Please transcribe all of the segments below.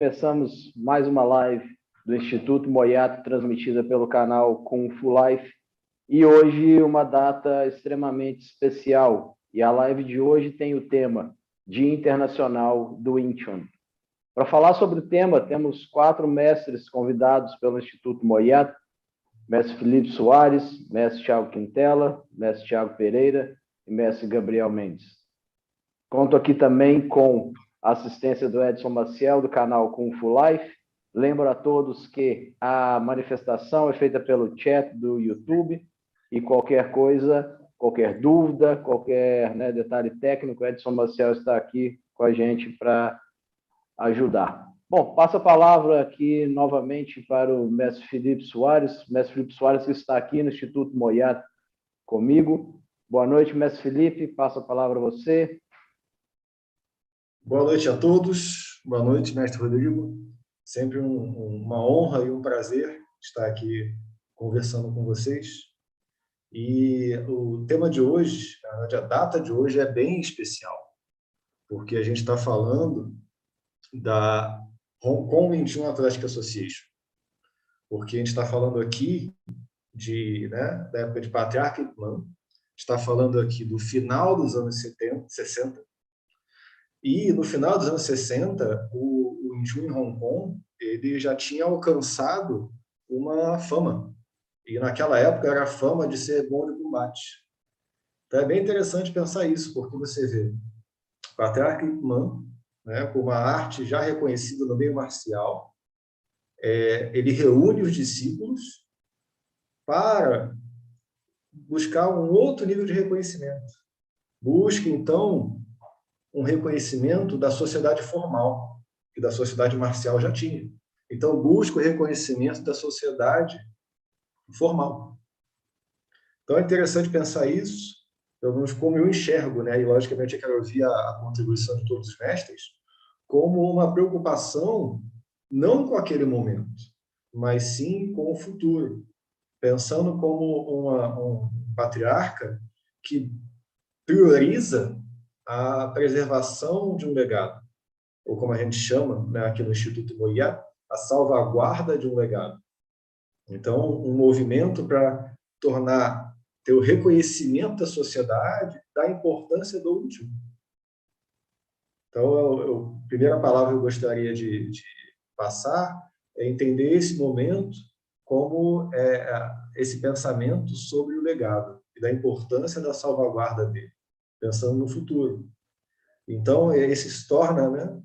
Começamos mais uma live do Instituto Moyato, transmitida pelo canal Kung Fu Life. E hoje uma data extremamente especial. E a live de hoje tem o tema Dia Internacional do Wing Chun. Para falar sobre o tema, temos 4 mestres convidados pelo Instituto Moyato: mestre Felipe Soares, mestre Thiago Quintela, mestre Thiago Pereira e mestre Gabriel Mendes. Conto aqui também com a assistência do Edson Maciel, do canal Kung Fu Life. Lembro a todos que a manifestação é feita pelo chat do YouTube e qualquer coisa, qualquer dúvida, qualquer detalhe técnico, Edson Maciel está aqui com a gente para ajudar. Bom, passo a palavra aqui novamente para o mestre Felipe Soares. Mestre Felipe Soares, que está aqui no Instituto Moyato comigo. Boa noite, mestre Felipe. Passo a palavra a você. Boa noite a todos. Boa noite, mestre Rodrigo. Sempre uma honra e um prazer estar aqui conversando com vocês. E o tema de hoje, a data de hoje é bem especial, porque a gente está falando da Hong Kong Wing Chun Athletic Association, porque a gente está falando aqui da época de Patriarca Ip Man, está falando aqui do final dos anos 60, e no final dos anos 60, o Wing Chun em Hong Kong ele já tinha alcançado uma fama, e naquela época era a fama de ser bom de combate. Então é bem interessante pensar isso, porque você vê Patriarca Ip Man, com uma arte já reconhecida no meio marcial, ele reúne os discípulos para buscar um outro nível de reconhecimento. Busca, então, um reconhecimento da sociedade formal, que da sociedade marcial já tinha. Então, busca o reconhecimento da sociedade formal. Então, é interessante pensar isso, pelo menos como eu enxergo, e logicamente eu quero ouvir a contribuição de todos os mestres, como uma preocupação não com aquele momento, mas sim com o futuro, pensando como um patriarca que prioriza a preservação de um legado, ou como a gente chama aqui no Instituto Moyato, a salvaguarda de um legado. Então, um movimento para ter o reconhecimento da sociedade da importância do Wing Chun. Então, a primeira palavra que eu gostaria de passar é entender esse momento como esse pensamento sobre o legado e da importância da salvaguarda dele, pensando no futuro. Então, esse se torna,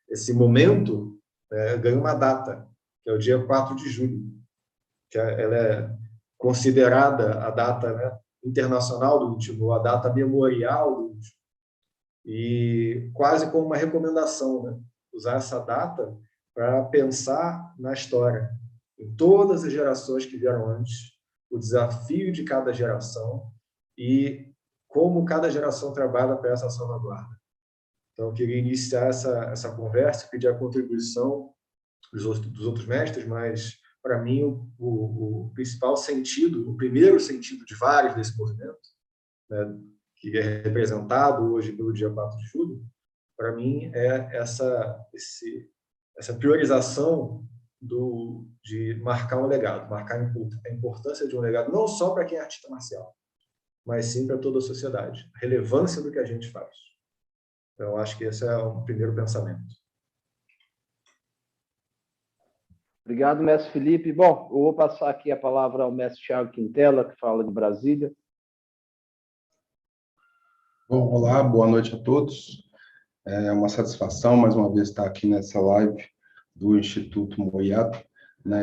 esse momento ganha uma data, que é o dia 4 de julho, que ela é considerada a data internacional do Wing Chun, a data memorial do Wing Chun. E quase como uma recomendação, usar essa data para pensar na história, em todas as gerações que vieram antes, o desafio de cada geração e como cada geração trabalha para essa salvaguarda. Então, eu queria iniciar essa conversa, pedir a contribuição dos outros mestres, mas, para mim, o principal sentido, o primeiro sentido de vários desse movimento, que é representado hoje pelo dia 4 de julho, para mim é essa priorização de marcar um legado, marcar a importância de um legado, não só para quem é artista marcial, mas sim para toda a sociedade, a relevância do que a gente faz. Então, acho que esse é o primeiro pensamento. Obrigado, mestre Felipe. Bom, eu vou passar aqui a palavra ao mestre Thiago Quintela, que fala de Brasília. Bom, olá, boa noite a todos. É uma satisfação, mais uma vez, estar aqui nessa live do Instituto Moyato,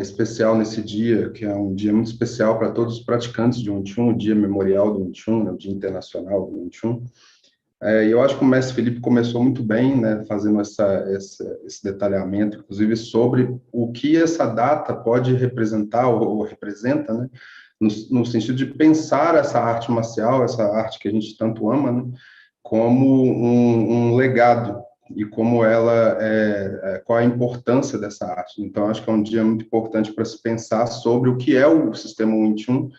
especial nesse dia, que é um dia muito especial para todos os praticantes de Wing Chun, o Dia Memorial do Wing Chun, o Dia Internacional do Wing Chun. E eu acho que o mestre Felipe começou muito bem, fazendo esse detalhamento, inclusive, sobre o que essa data pode representar, ou representa, no sentido de pensar essa arte marcial, essa arte que a gente tanto ama, como um legado, e como qual a importância dessa arte. Então, acho que é um dia muito importante para se pensar sobre o que é o sistema Wing Chun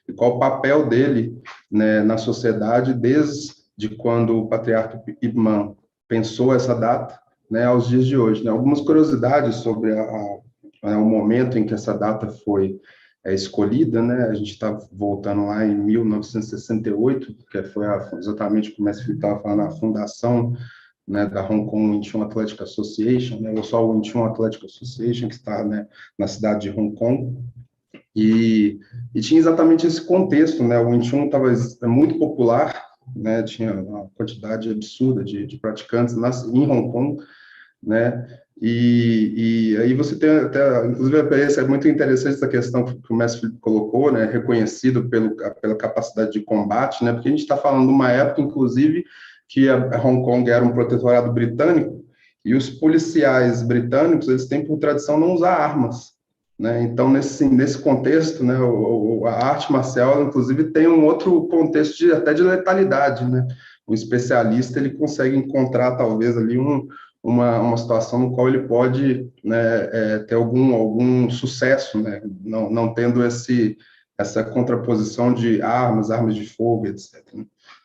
e qual o papel dele na sociedade, desde quando o patriarca Ip Man pensou essa data, né, aos dias de hoje, né? Algumas curiosidades sobre o momento em que essa data foi escolhida, né? A gente está voltando lá em 1968, que foi exatamente como o mestre Felipe estava falando, a fundação, né, da Hong Kong Wing Chun Athletic Association, né, ou só o Wing Chun Athletic Association, que está, né, na cidade de Hong Kong, e tinha exatamente esse contexto, né, o Wing Chun estava muito popular, né, tinha uma quantidade absurda de praticantes em Hong Kong, né, e aí você tem até, inclusive, é muito interessante essa questão que o mestre Felipe colocou, né, reconhecido pela capacidade de combate, né, porque a gente está falando de uma época, inclusive, que a Hong Kong era um protetorado britânico, e os policiais britânicos, eles têm por tradição não usar armas, né, então, nesse contexto, né, a arte marcial, inclusive, tem um outro contexto até de letalidade, né, um especialista, ele consegue encontrar, talvez, ali uma situação no qual ele pode, né, ter algum sucesso, né, não tendo essa contraposição de armas de fogo, etc.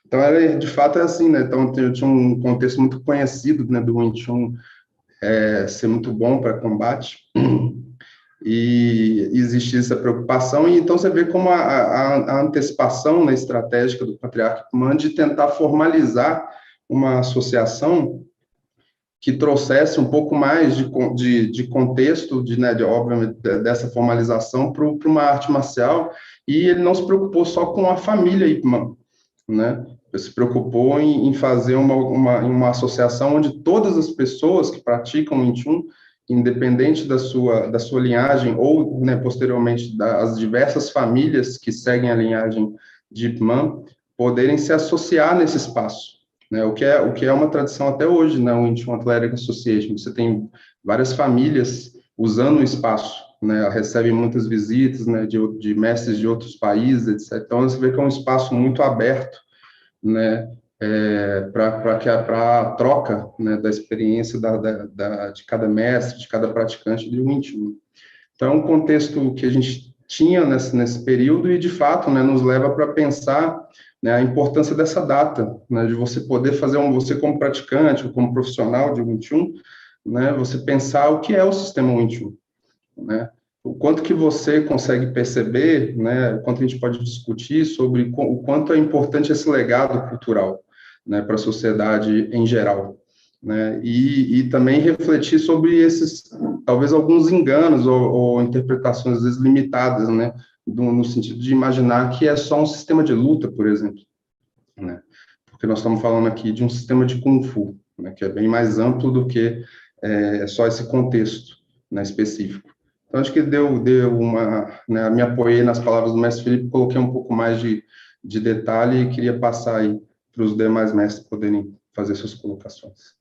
Então, ela, de fato, é assim, né? Então, tinha um contexto muito conhecido, né, do Wing Chun ser muito bom para combate, e existe essa preocupação, e então você vê como a antecipação, né, estratégica do Patriarca Kumã de tentar formalizar uma associação que trouxesse um pouco mais de contexto, obviamente, dessa formalização para uma arte marcial, e ele não se preocupou só com a família Ip Man, né? Ele se preocupou em fazer uma associação onde todas as pessoas que praticam Wing Chun, independente da sua linhagem, ou, né, posteriormente, das diversas famílias que seguem a linhagem de Ip Man, poderem se associar nesse espaço, né, o que é uma tradição até hoje, né, o Wing Chun Athletic Association. Você tem várias famílias usando o espaço, né, recebem muitas visitas, né, de mestres de outros países, etc. Então, você vê que é um espaço muito aberto, né, para a troca, né, da experiência de cada mestre, de cada praticante de Wing Chun. Então, é um contexto que a gente tinha nesse período e, de fato, né, nos leva para pensar, né, a importância dessa data, né, de você poder fazer você como praticante, ou como profissional de Wing Chun, né, você pensar o que é o sistema Wing Chun, né, o quanto que você consegue perceber, né, o quanto a gente pode discutir sobre o quanto é importante esse legado cultural, né, para a sociedade em geral, né, e também refletir sobre esses, talvez, alguns enganos ou interpretações, às vezes, limitadas, né, no sentido de imaginar que é só um sistema de luta, por exemplo, né, porque nós estamos falando aqui de um sistema de Kung Fu, né, que é bem mais amplo do que só esse contexto, né, específico. Então, acho que deu uma, né, me apoiei nas palavras do mestre Felipe, coloquei um pouco mais de detalhe e queria passar aí para os demais mestres poderem fazer suas colocações.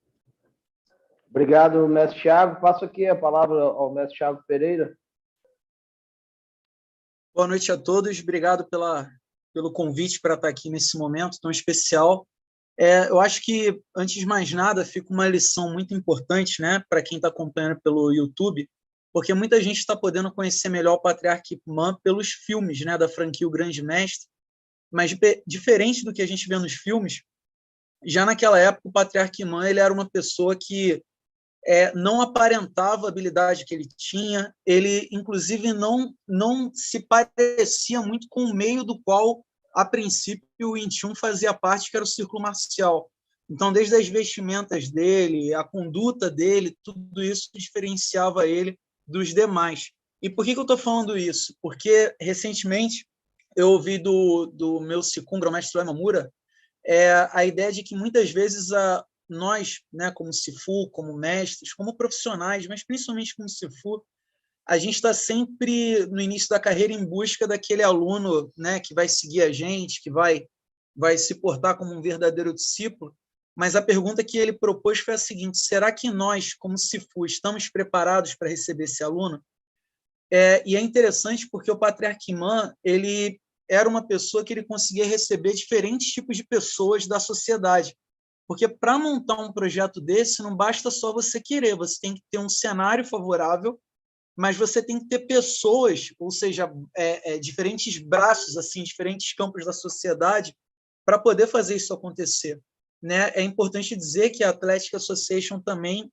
Obrigado, mestre Thiago. Passo aqui a palavra ao mestre Thiago Pereira. Boa noite a todos. Obrigado pelo convite para estar aqui nesse momento tão especial. Eu acho que, antes de mais nada, fica uma lição muito importante, né, para quem está acompanhando pelo YouTube, porque muita gente está podendo conhecer melhor o Patriarca Ip Man pelos filmes, né, da franquia O Grande Mestre, mas diferente do que a gente vê nos filmes, já naquela época o Patriarca Ip Man, ele era uma pessoa que não aparentava a habilidade que ele tinha, ele, inclusive, não se parecia muito com o meio do qual, a princípio, o Wing Chun fazia parte, que era o círculo marcial. Então, desde as vestimentas dele, a conduta dele, tudo isso diferenciava ele dos demais. E por que eu estou falando isso? Porque, recentemente, eu ouvi do meu Sikungra, o mestre Uemamura, a ideia de que, muitas vezes, nós, né, como Sifu, como mestres, como profissionais, mas principalmente como Sifu, a gente está sempre no início da carreira em busca daquele aluno, né, que vai seguir a gente, que vai se portar como um verdadeiro discípulo. Mas a pergunta que ele propôs foi a seguinte: será que nós, como Sifu, estamos preparados para receber esse aluno? E é interessante porque o Patriarca Ip Man, ele era uma pessoa que ele conseguia receber diferentes tipos de pessoas da sociedade. Porque para montar um projeto desse, não basta só você querer, você tem que ter um cenário favorável, mas você tem que ter pessoas, ou seja, diferentes braços, assim, diferentes campos da sociedade, para poder fazer isso acontecer, né? É importante dizer que a Athletic Association também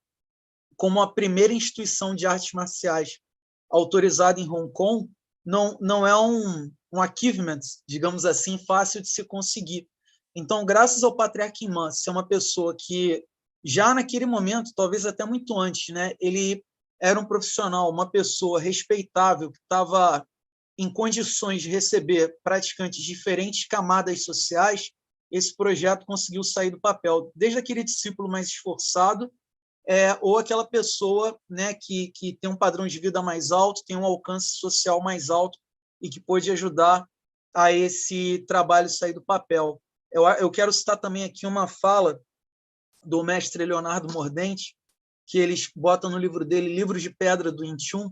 como a primeira instituição de artes marciais autorizada em Hong Kong, não é um achievement, digamos assim, fácil de se conseguir. Então, graças ao Patriarca Imam ser uma pessoa que, já naquele momento, talvez até muito antes, né, ele era um profissional, uma pessoa respeitável, que estava em condições de receber praticantes de diferentes camadas sociais, esse projeto conseguiu sair do papel, desde aquele discípulo mais esforçado, ou aquela pessoa, né, que tem um padrão de vida mais alto, tem um alcance social mais alto e que pôde ajudar a esse trabalho sair do papel. Eu quero citar também aqui uma fala do mestre Leonardo Mordente, que eles botam no livro dele, Livros de Pedra do Wing Chun,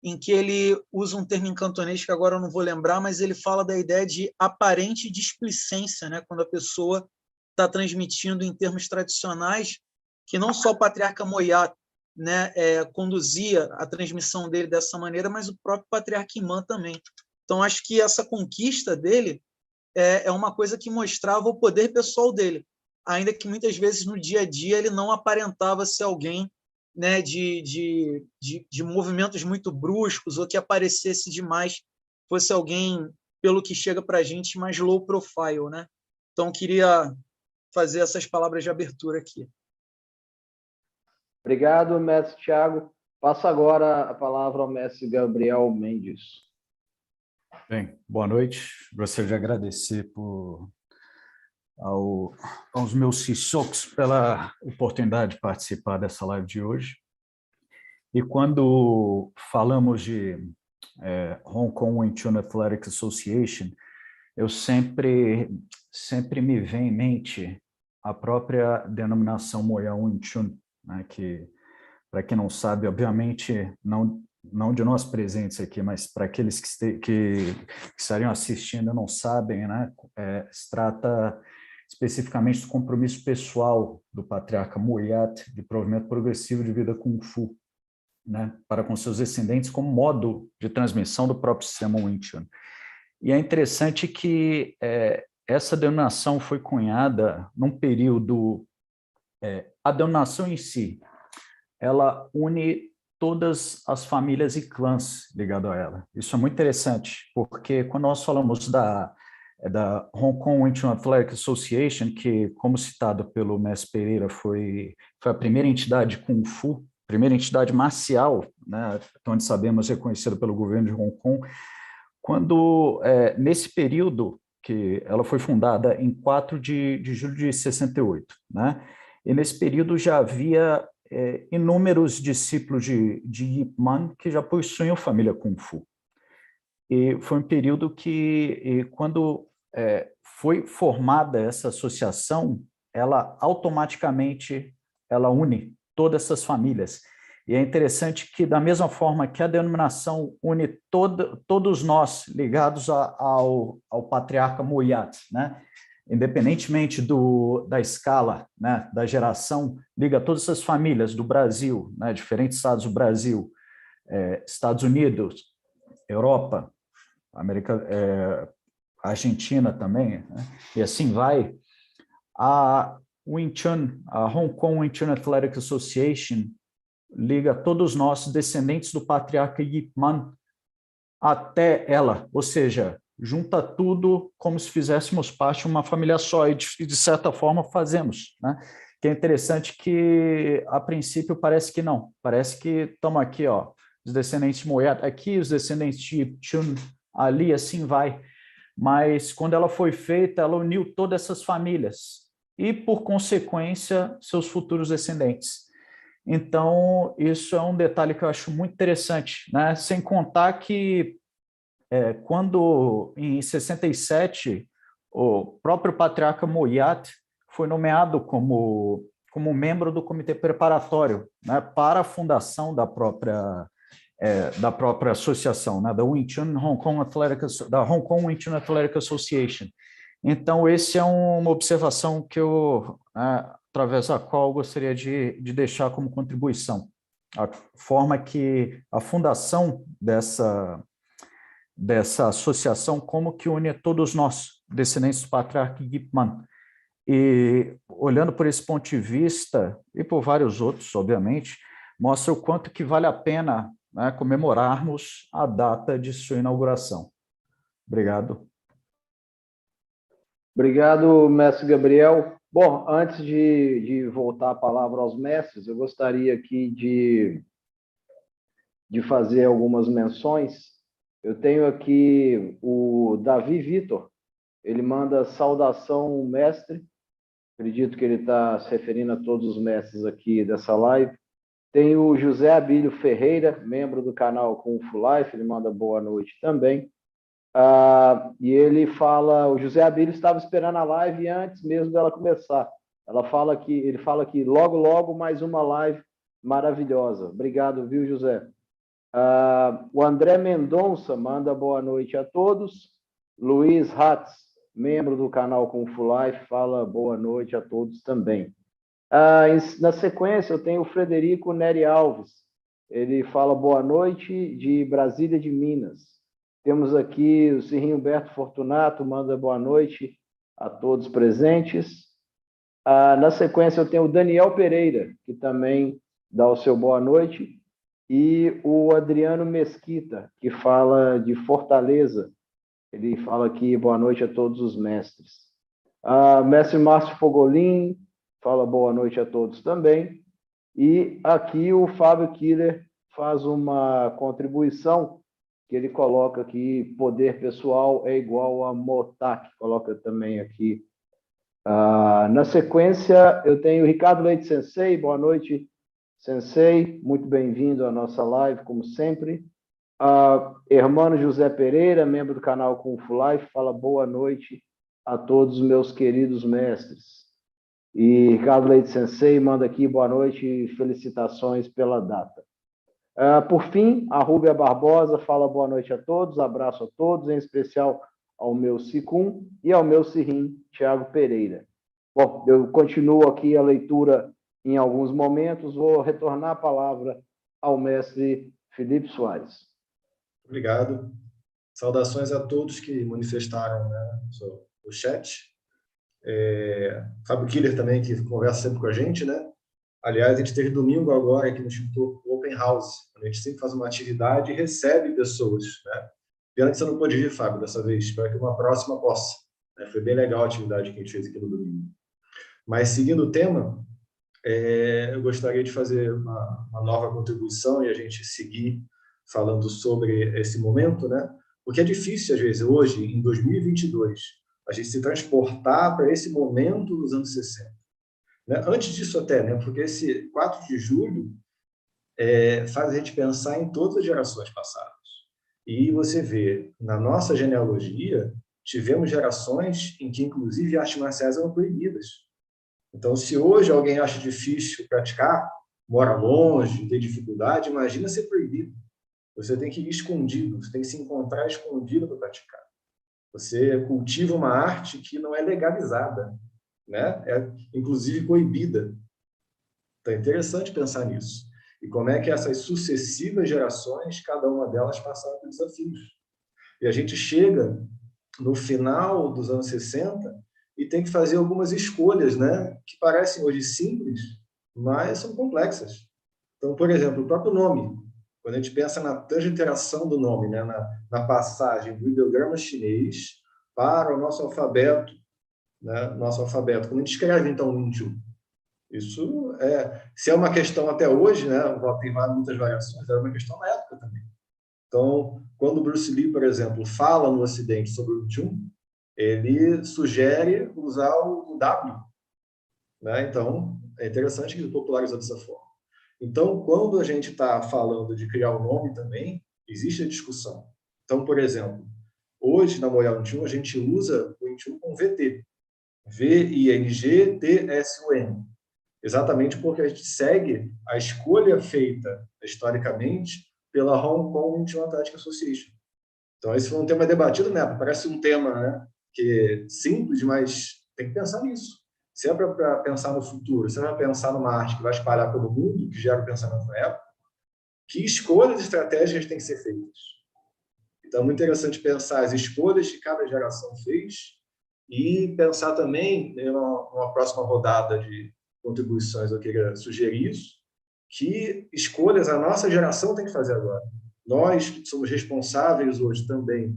em que ele usa um termo em cantonês que agora eu não vou lembrar, mas ele fala da ideia de aparente displicência, né, quando a pessoa está transmitindo em termos tradicionais, que não só o Patriarca Moyat, né, conduzia a transmissão dele dessa maneira, mas o próprio Patriarca Imam também. Então, acho que essa conquista dele é uma coisa que mostrava o poder pessoal dele, ainda que muitas vezes no dia a dia ele não aparentava ser alguém, né, de movimentos muito bruscos ou que aparecesse demais, fosse alguém, pelo que chega para a gente, mais low profile, né? Então, queria fazer essas palavras de abertura aqui. Obrigado, mestre Thiago. Passo agora a palavra ao mestre Gabriel Mendes. Bem, boa noite. Gostaria de agradecer aos meus Sissocs pela oportunidade de participar dessa live de hoje. E quando falamos de Hong Kong Wing Chun Athletic Association, eu sempre me vem em mente a própria denominação Moyat Wing Chun, né, que, para quem não sabe, obviamente, não de nós presentes aqui, mas para aqueles que estariam assistindo e não sabem, né, se trata especificamente do compromisso pessoal do Patriarca Moyat de provimento progressivo de vida Kung Fu, né, para com seus descendentes como modo de transmissão do próprio sistema Wing Chun. E é interessante que essa denominação foi cunhada num período... a denominação em si, ela une todas as famílias e clãs ligadas a ela. Isso é muito interessante, porque quando nós falamos da Hong Kong Wing Chun Athletic Association, que, como citado pelo mestre Pereira, foi a primeira entidade Kung Fu, primeira entidade marcial, né, onde sabemos reconhecida pelo governo de Hong Kong, quando, nesse período, que ela foi fundada em 4 de julho de 68, né, e nesse período já havia inúmeros discípulos de Ip Man que já possuíam família Kung Fu. E foi um período que, quando foi formada essa associação, ela automaticamente une todas essas famílias. E é interessante que, da mesma forma que a denominação une todos nós ligados ao Patriarca Moyat, né? Independentemente da escala, né, da geração, liga todas essas famílias do Brasil, né, diferentes estados do Brasil, Estados Unidos, Europa, Argentina também, né, e assim vai. A Wing Chun, a Hong Kong Wing Chun Athletic Association, liga todos nós, descendentes do Patriarca Ip Man, até ela, ou seja, junta tudo como se fizéssemos parte de uma família só, e de certa forma fazemos, né? Que é interessante que, a princípio, parece que não. Parece que estamos aqui, ó, os descendentes de Moyat, aqui os descendentes de Ip Chun, ali, assim vai. Mas, quando ela foi feita, ela uniu todas essas famílias e, por consequência, seus futuros descendentes. Então, isso é um detalhe que eu acho muito interessante, né? Sem contar que, quando, em 67, o próprio Patriarca Moyat foi nomeado como membro do comitê preparatório, né, para a fundação da própria associação, né, da Wing Chun Hong Kong Wing Chun Athletic Association. Então, essa é uma observação que eu, através da qual eu gostaria de deixar como contribuição. A forma que a fundação dessa associação, como que une todos nós, descendentes do Patriarca Ip Man. E, olhando por esse ponto de vista, e por vários outros, obviamente, mostra o quanto que vale a pena, né, comemorarmos a data de sua inauguração. Obrigado. Obrigado, mestre Gabriel. Bom, antes de voltar a palavra aos mestres, eu gostaria aqui de fazer algumas menções. Eu tenho aqui o Davi Vitor, ele manda saudação, mestre. Acredito que ele está se referindo a todos os mestres aqui dessa live. Tem o José Abílio Ferreira, membro do canal Kung Fu Life, ele manda boa noite também. E ele fala, o José Abílio estava esperando a live antes mesmo dela começar. Ele fala que logo, logo, mais uma live maravilhosa. Obrigado, viu, José? O André Mendonça manda boa noite a todos. Luiz Hatz, membro do canal Kung Fu Life, fala boa noite a todos também. Na sequência, eu tenho o Frederico Neri Alves. Ele fala boa noite de Brasília de Minas. Temos aqui o Sirrinho Humberto Fortunato, manda boa noite a todos presentes. Na sequência, eu tenho o Daniel Pereira, que também dá o seu boa noite, e o Adriano Mesquita, que fala de Fortaleza. Ele fala aqui boa noite a todos os mestres. Mestre Márcio Fogolin fala boa noite a todos também. E aqui o Fábio Killer faz uma contribuição que ele coloca aqui, poder pessoal é igual a Motak, coloca também aqui. Na sequência, eu tenho o Ricardo Leite Sensei, boa noite, Sensei, muito bem-vindo à nossa live, como sempre. Hermano José Pereira, membro do canal Kung Fu Life, fala boa noite a todos os meus queridos mestres. E Ricardo Leite Sensei manda aqui boa noite e felicitações pela data. Por fim, a Rúbia Barbosa fala boa noite a todos, abraço a todos, em especial ao meu Sicum e ao meu Sirrim, Tiago Pereira. Bom, eu continuo aqui a leitura em alguns momentos, vou retornar a palavra ao mestre Felipe Soares. Obrigado. Saudações a todos que manifestaram, né, no chat. Fábio Killer também, que conversa sempre com a gente, né? Aliás, a gente teve domingo agora aqui no Instituto Open House. A gente sempre faz uma atividade e recebe pessoas, né? Pena que você não pôde vir, Fábio, dessa vez. Espero que uma próxima possa. Foi bem legal a atividade que a gente fez aqui no domingo. Mas, seguindo o tema, eu gostaria de fazer uma nova contribuição e a gente seguir falando sobre esse momento, né? Porque é difícil, às vezes, hoje, em 2022, a gente se transportar para esse momento dos anos 60. Né? Antes disso até, né? Porque esse 4 de julho faz a gente pensar em todas as gerações passadas. E você vê, na nossa genealogia, tivemos gerações em que, inclusive, artes marciais eram proibidas. Então, se hoje alguém acha difícil praticar, mora longe, tem dificuldade, imagina ser proibido. Você tem que ir escondido, você tem que se encontrar escondido para praticar. Você cultiva uma arte que não é legalizada, né? É, inclusive, proibida. Então, é interessante pensar nisso. E como é que essas sucessivas gerações, cada uma delas passaram por desafios. E a gente chega no final dos anos 60 e tem que fazer algumas escolhas, né? Que parecem hoje simples, mas são complexas. Então, por exemplo, o próprio nome. Quando a gente pensa na transliteração do nome, né? na passagem do ideograma chinês para o nosso alfabeto, né? Nosso alfabeto. Quando a gente escreve, então, Minju, isso se é uma questão até hoje, né? Tem muitas variações, era uma questão na época também. Então, quando o Bruce Lee, por exemplo, fala no Ocidente sobre o Jun, ele sugere usar o W. Né? Então, é interessante que ele popularizou dessa forma. Então, quando a gente está falando de criar o nome também, existe a discussão. Então, por exemplo, hoje na Moyal Jun, a gente usa o Jun com VT. V-I-N-G-T-S-U-N. Exatamente porque a gente segue a escolha feita historicamente pela Hong Kong Jun Athletic Association. Então, esse foi um tema debatido, né? Parece um tema, né, que é simples, mas tem que pensar nisso. Se é para pensar no futuro, se é para pensar numa arte que vai espalhar pelo mundo, que gera o pensamento na época, que escolhas estratégicas têm que ser feitas? Então, é muito interessante pensar as escolhas que cada geração fez e pensar também, numa próxima rodada de contribuições, eu queria sugerir isso, que escolhas a nossa geração tem que fazer agora. Nós que somos responsáveis hoje também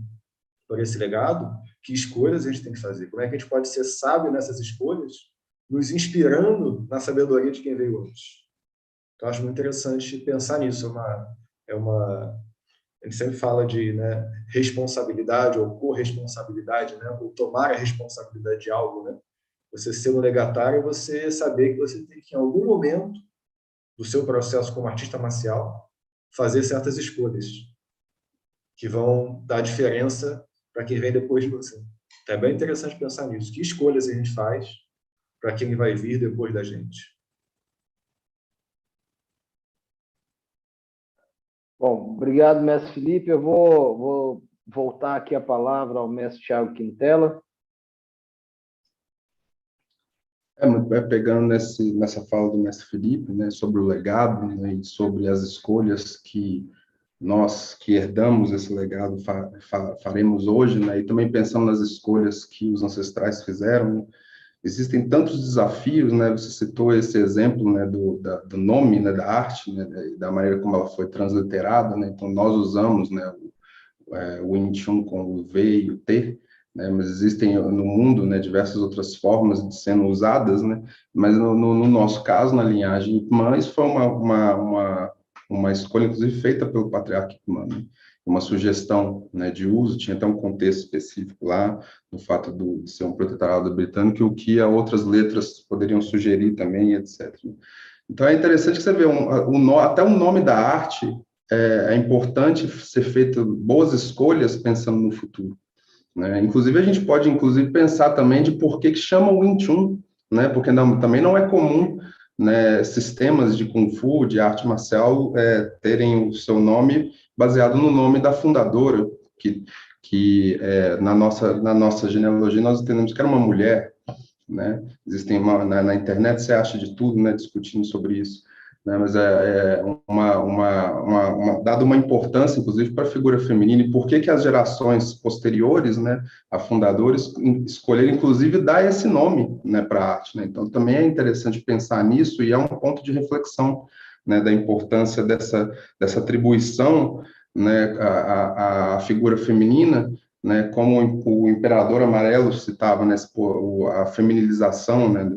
por esse legado, que escolhas a gente tem que fazer? Como é que a gente pode ser sábio nessas escolhas, nos inspirando na sabedoria de quem veio antes? Então, acho muito interessante pensar nisso. A gente sempre fala de, né, responsabilidade ou corresponsabilidade, né, ou tomar a responsabilidade de algo. Né? Você ser um legatário é você saber que você tem que, em algum momento do seu processo como artista marcial, fazer certas escolhas que vão dar diferença para quem vem depois de você. Então, é bem interessante pensar nisso. Que escolhas a gente faz para quem vai vir depois da gente? Bom, obrigado, mestre Felipe. Eu vou voltar aqui a palavra ao mestre Thiago Quintela. Pegando nessa fala do mestre Felipe, né, sobre o legado, né, e sobre as escolhas que nós que herdamos esse legado faremos hoje, né, e também pensando nas escolhas que os ancestrais fizeram, né, existem tantos desafios, né, você citou esse exemplo, né, do nome, né, da arte, né, da maneira como ela foi transliterada, né, então nós usamos, né, o Wing Chun com o V e o T, né, mas existem no mundo, né, diversas outras formas de sendo usadas, né, mas no nosso caso, na linhagem Ipumã, isso foi uma escolha, inclusive, feita pelo patriarca Ipumã, né, uma sugestão, né, de uso, tinha até um contexto específico lá, no fato de ser um protetorado britânico, o que outras letras poderiam sugerir também, etc. Então, é interessante que você vê, até o nome da arte, é importante ser feito boas escolhas pensando no futuro. Né? Inclusive, a gente pode pensar também de por que chama Wing Chun, né? Porque também não é comum, né, sistemas de Kung Fu, de arte marcial, terem o seu nome baseado no nome da fundadora, que na nossa genealogia nós entendemos que era uma mulher, né? Existem na internet você acha de tudo, né, discutindo sobre isso, né? Mas dada uma importância, inclusive, para a figura feminina, e por que as gerações posteriores, né, a fundadores, escolheram, inclusive, dar esse nome, né, para a arte, né? Então, também é interessante pensar nisso, e é um ponto de reflexão, né, da importância dessa atribuição, né, à figura feminina, né, como o Imperador Amarelo citava, né, a feminilização, né,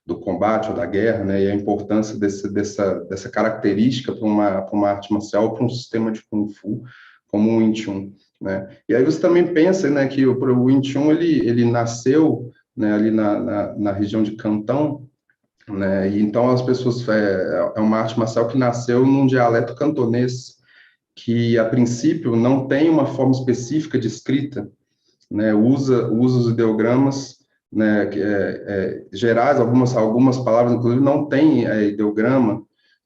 do combate ou da guerra, né, e a importância dessa característica para uma arte marcial, para um sistema de Kung Fu, como o Wing Chun, né. E aí você também pensa, né, que o Wing Chun, ele nasceu, né, ali na região de Cantão, né, e então as pessoas, é uma arte marcial que nasceu num dialeto cantonês, que, a princípio, não tem uma forma específica de escrita, né, usa os ideogramas, né, gerais, algumas palavras, inclusive, não tem ideograma,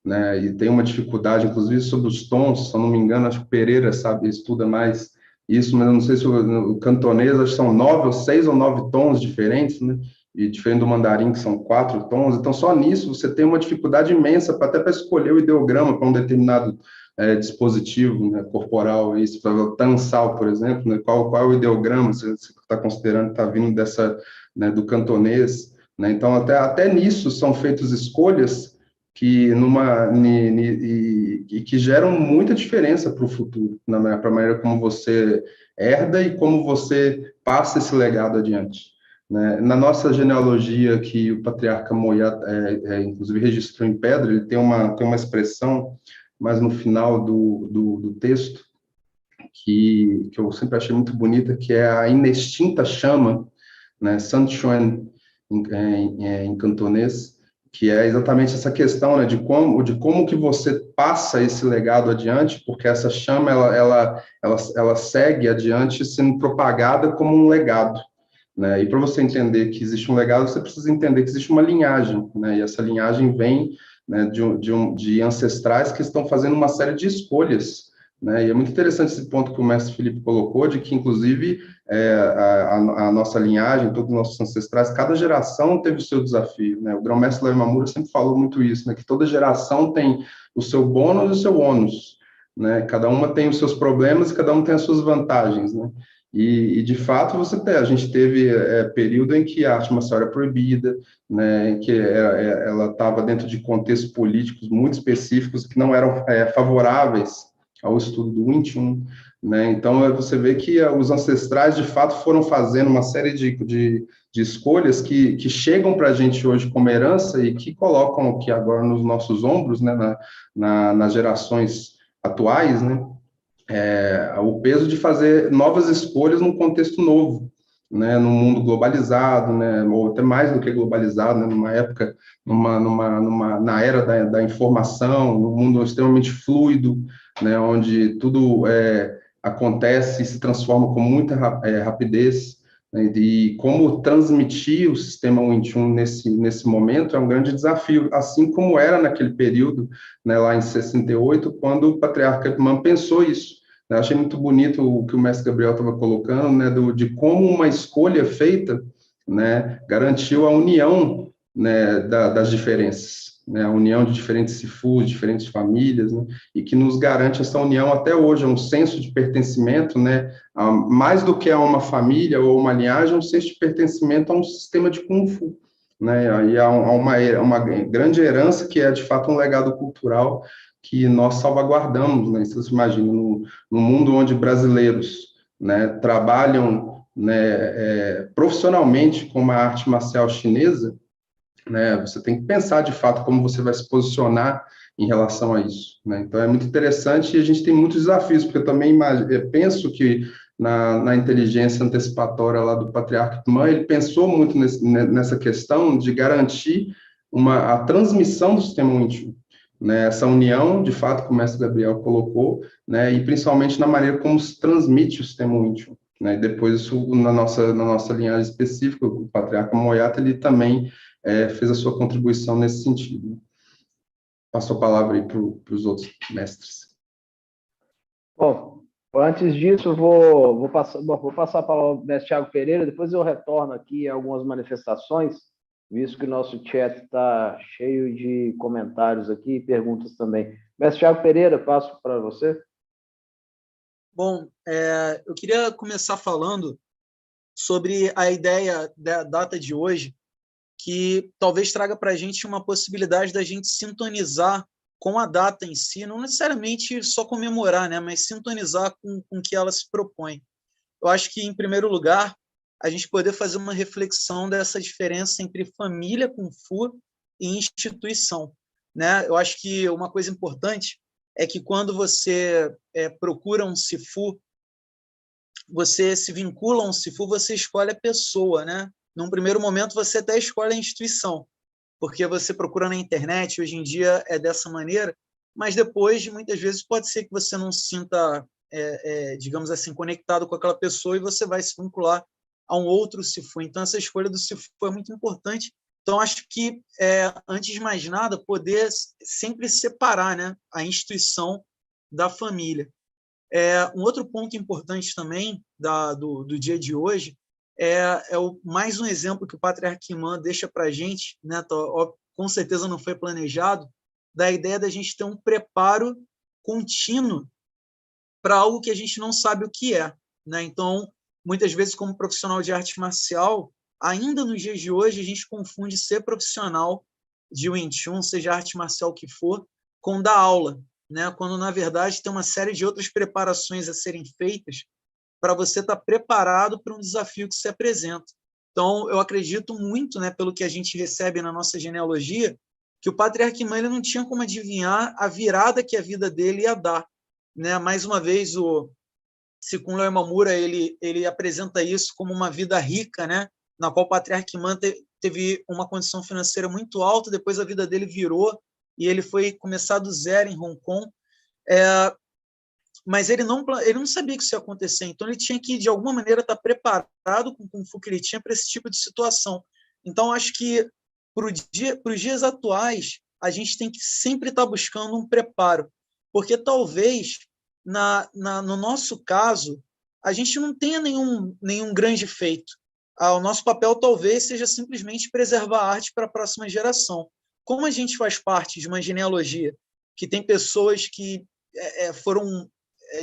né, e tem uma dificuldade, inclusive, sobre os tons, se eu não me engano, acho que Pereira estuda mais isso, mas eu não sei se o cantonês, acho que são 6 ou 9 tons diferentes, né, e diferente do mandarim, que são 4 tons, então só nisso você tem uma dificuldade imensa até para escolher o ideograma para um determinado dispositivo, né, corporal, isso, para tansal, por exemplo, né, qual é o ideograma, você está considerando que está vindo né, do cantonês, né, então até nisso são feitas escolhas que que geram muita diferença para o futuro, para a maneira como você herda e como você passa esse legado adiante. Né? Na nossa genealogia, que o patriarca Moyat, inclusive, registrou em pedra, ele tem uma expressão, mas no final do texto, que eu sempre achei muito bonita, que é a inextinta chama, né, Sanchuan, em cantonês, que é exatamente essa questão, né, de como que você passa esse legado adiante, porque essa chama, ela segue adiante sendo propagada como um legado. Né? E para você entender que existe um legado, você precisa entender que existe uma linhagem, né? E essa linhagem vem, né, de ancestrais que estão fazendo uma série de escolhas, né? E é muito interessante esse ponto que o mestre Felipe colocou, de que, inclusive, a nossa linhagem, todos os nossos ancestrais, cada geração teve o seu desafio, né? O grão-mestre Léo Imamura sempre falou muito isso, né? Que toda geração tem o seu bônus e o seu ônus, né? Cada uma tem os seus problemas e cada uma tem as suas vantagens, né? de fato, a gente teve período em que a arte marcial era proibida, né, em que ela estava dentro de contextos políticos muito específicos que não eram favoráveis ao estudo do Wing Chun, né? Então, você vê que os ancestrais, de fato, foram fazendo uma série de escolhas que chegam para a gente hoje como herança e que colocam aqui agora nos nossos ombros, né, nas gerações atuais, né, o peso de fazer novas escolhas num contexto novo, né, num mundo globalizado, né, ou até mais do que globalizado, né, numa época, na era da informação, num mundo extremamente fluido, né, onde tudo acontece e se transforma com muita rapidez, né, e como transmitir o sistema Wing Chun nesse momento é um grande desafio, assim como era naquele período, né, lá em 68, quando o patriarca Ipman pensou isso. Eu achei muito bonito o que o mestre Gabriel estava colocando, né, de como uma escolha feita, né, garantiu a união, né, das diferenças, né, a união de diferentes sifus, diferentes famílias, né, e que nos garante essa união até hoje, um senso de pertencimento, né, mais do que a uma família ou uma linhagem, um senso de pertencimento a um sistema de Kung Fu, né, e a uma grande herança que é, de fato, um legado cultural que nós salvaguardamos, né? Você imagina, no mundo onde brasileiros, né, trabalham, né, profissionalmente com a arte marcial chinesa, né, você tem que pensar, de fato, como você vai se posicionar em relação a isso, né? Então, é muito interessante e a gente tem muitos desafios, porque eu também penso que na inteligência antecipatória lá do patriarca Ipman, ele pensou muito nessa questão de garantir a transmissão do sistema Wing Chun, né, essa união, de fato, como o mestre Gabriel colocou, né, e principalmente na maneira como se transmite o sistema Wing Chun, né, e depois isso, na nossa linhagem específica, o patriarca Moyata, ele também fez a sua contribuição nesse sentido. Passo a palavra aí para os outros mestres. Bom, antes disso, vou passar para o mestre Thiago Pereira, depois eu retorno aqui a algumas manifestações, visto que o nosso chat está cheio de comentários aqui e perguntas também. Mestre Thiago Pereira, passo para você. Bom, eu queria começar falando sobre a ideia da data de hoje, que talvez traga para a gente uma possibilidade da gente sintonizar com a data em si, não necessariamente só comemorar, né, mas sintonizar com o que ela se propõe. Eu acho que, em primeiro lugar, a gente poder fazer uma reflexão dessa diferença entre família Kung Fu e instituição, né? Eu acho que uma coisa importante é que quando você procura um Sifu, você se vincula a um Sifu, você escolhe a pessoa, né? Num primeiro momento, você até escolhe a instituição, porque você procura na internet, hoje em dia é dessa maneira, mas depois, muitas vezes, pode ser que você não se sinta, digamos assim, conectado com aquela pessoa e você vai se vincular a um outro Sifu. Então, essa escolha do Sifu é muito importante. Então, acho que, antes de mais nada, poder sempre separar, né, a instituição da família. Um outro ponto importante também do dia de hoje mais um exemplo que o patriarca Ipman deixa para a gente, né, com certeza não foi planejado, da ideia da gente ter um preparo contínuo para algo que a gente não sabe o que é, né? Então, muitas vezes, como profissional de arte marcial, ainda nos dias de hoje, a gente confunde ser profissional de Wing Chun, seja arte marcial que for, com dar aula, né? Quando, na verdade, tem uma série de outras preparações a serem feitas para você estar preparado para um desafio que se apresenta. Então, eu acredito muito, né, pelo que a gente recebe na nossa genealogia, que o patriarca Ipman não tinha como adivinhar a virada que a vida dele ia dar, né? Mais uma vez, o Sikun Imamura ele apresenta isso como uma vida rica, né, na qual o patriarca Ipman teve uma condição financeira muito alta, depois a vida dele virou e ele foi começar do zero em Hong Kong, mas ele não sabia que isso ia acontecer, então ele tinha que, de alguma maneira, estar preparado com o Kung Fu que ele tinha para esse tipo de situação. Então, acho que, para os dias atuais, a gente tem que sempre estar buscando um preparo, porque talvez, no nosso caso, a gente não tenha nenhum grande feito. O nosso papel talvez seja simplesmente preservar a arte para a próxima geração. Como a gente faz parte de uma genealogia que tem pessoas que foram,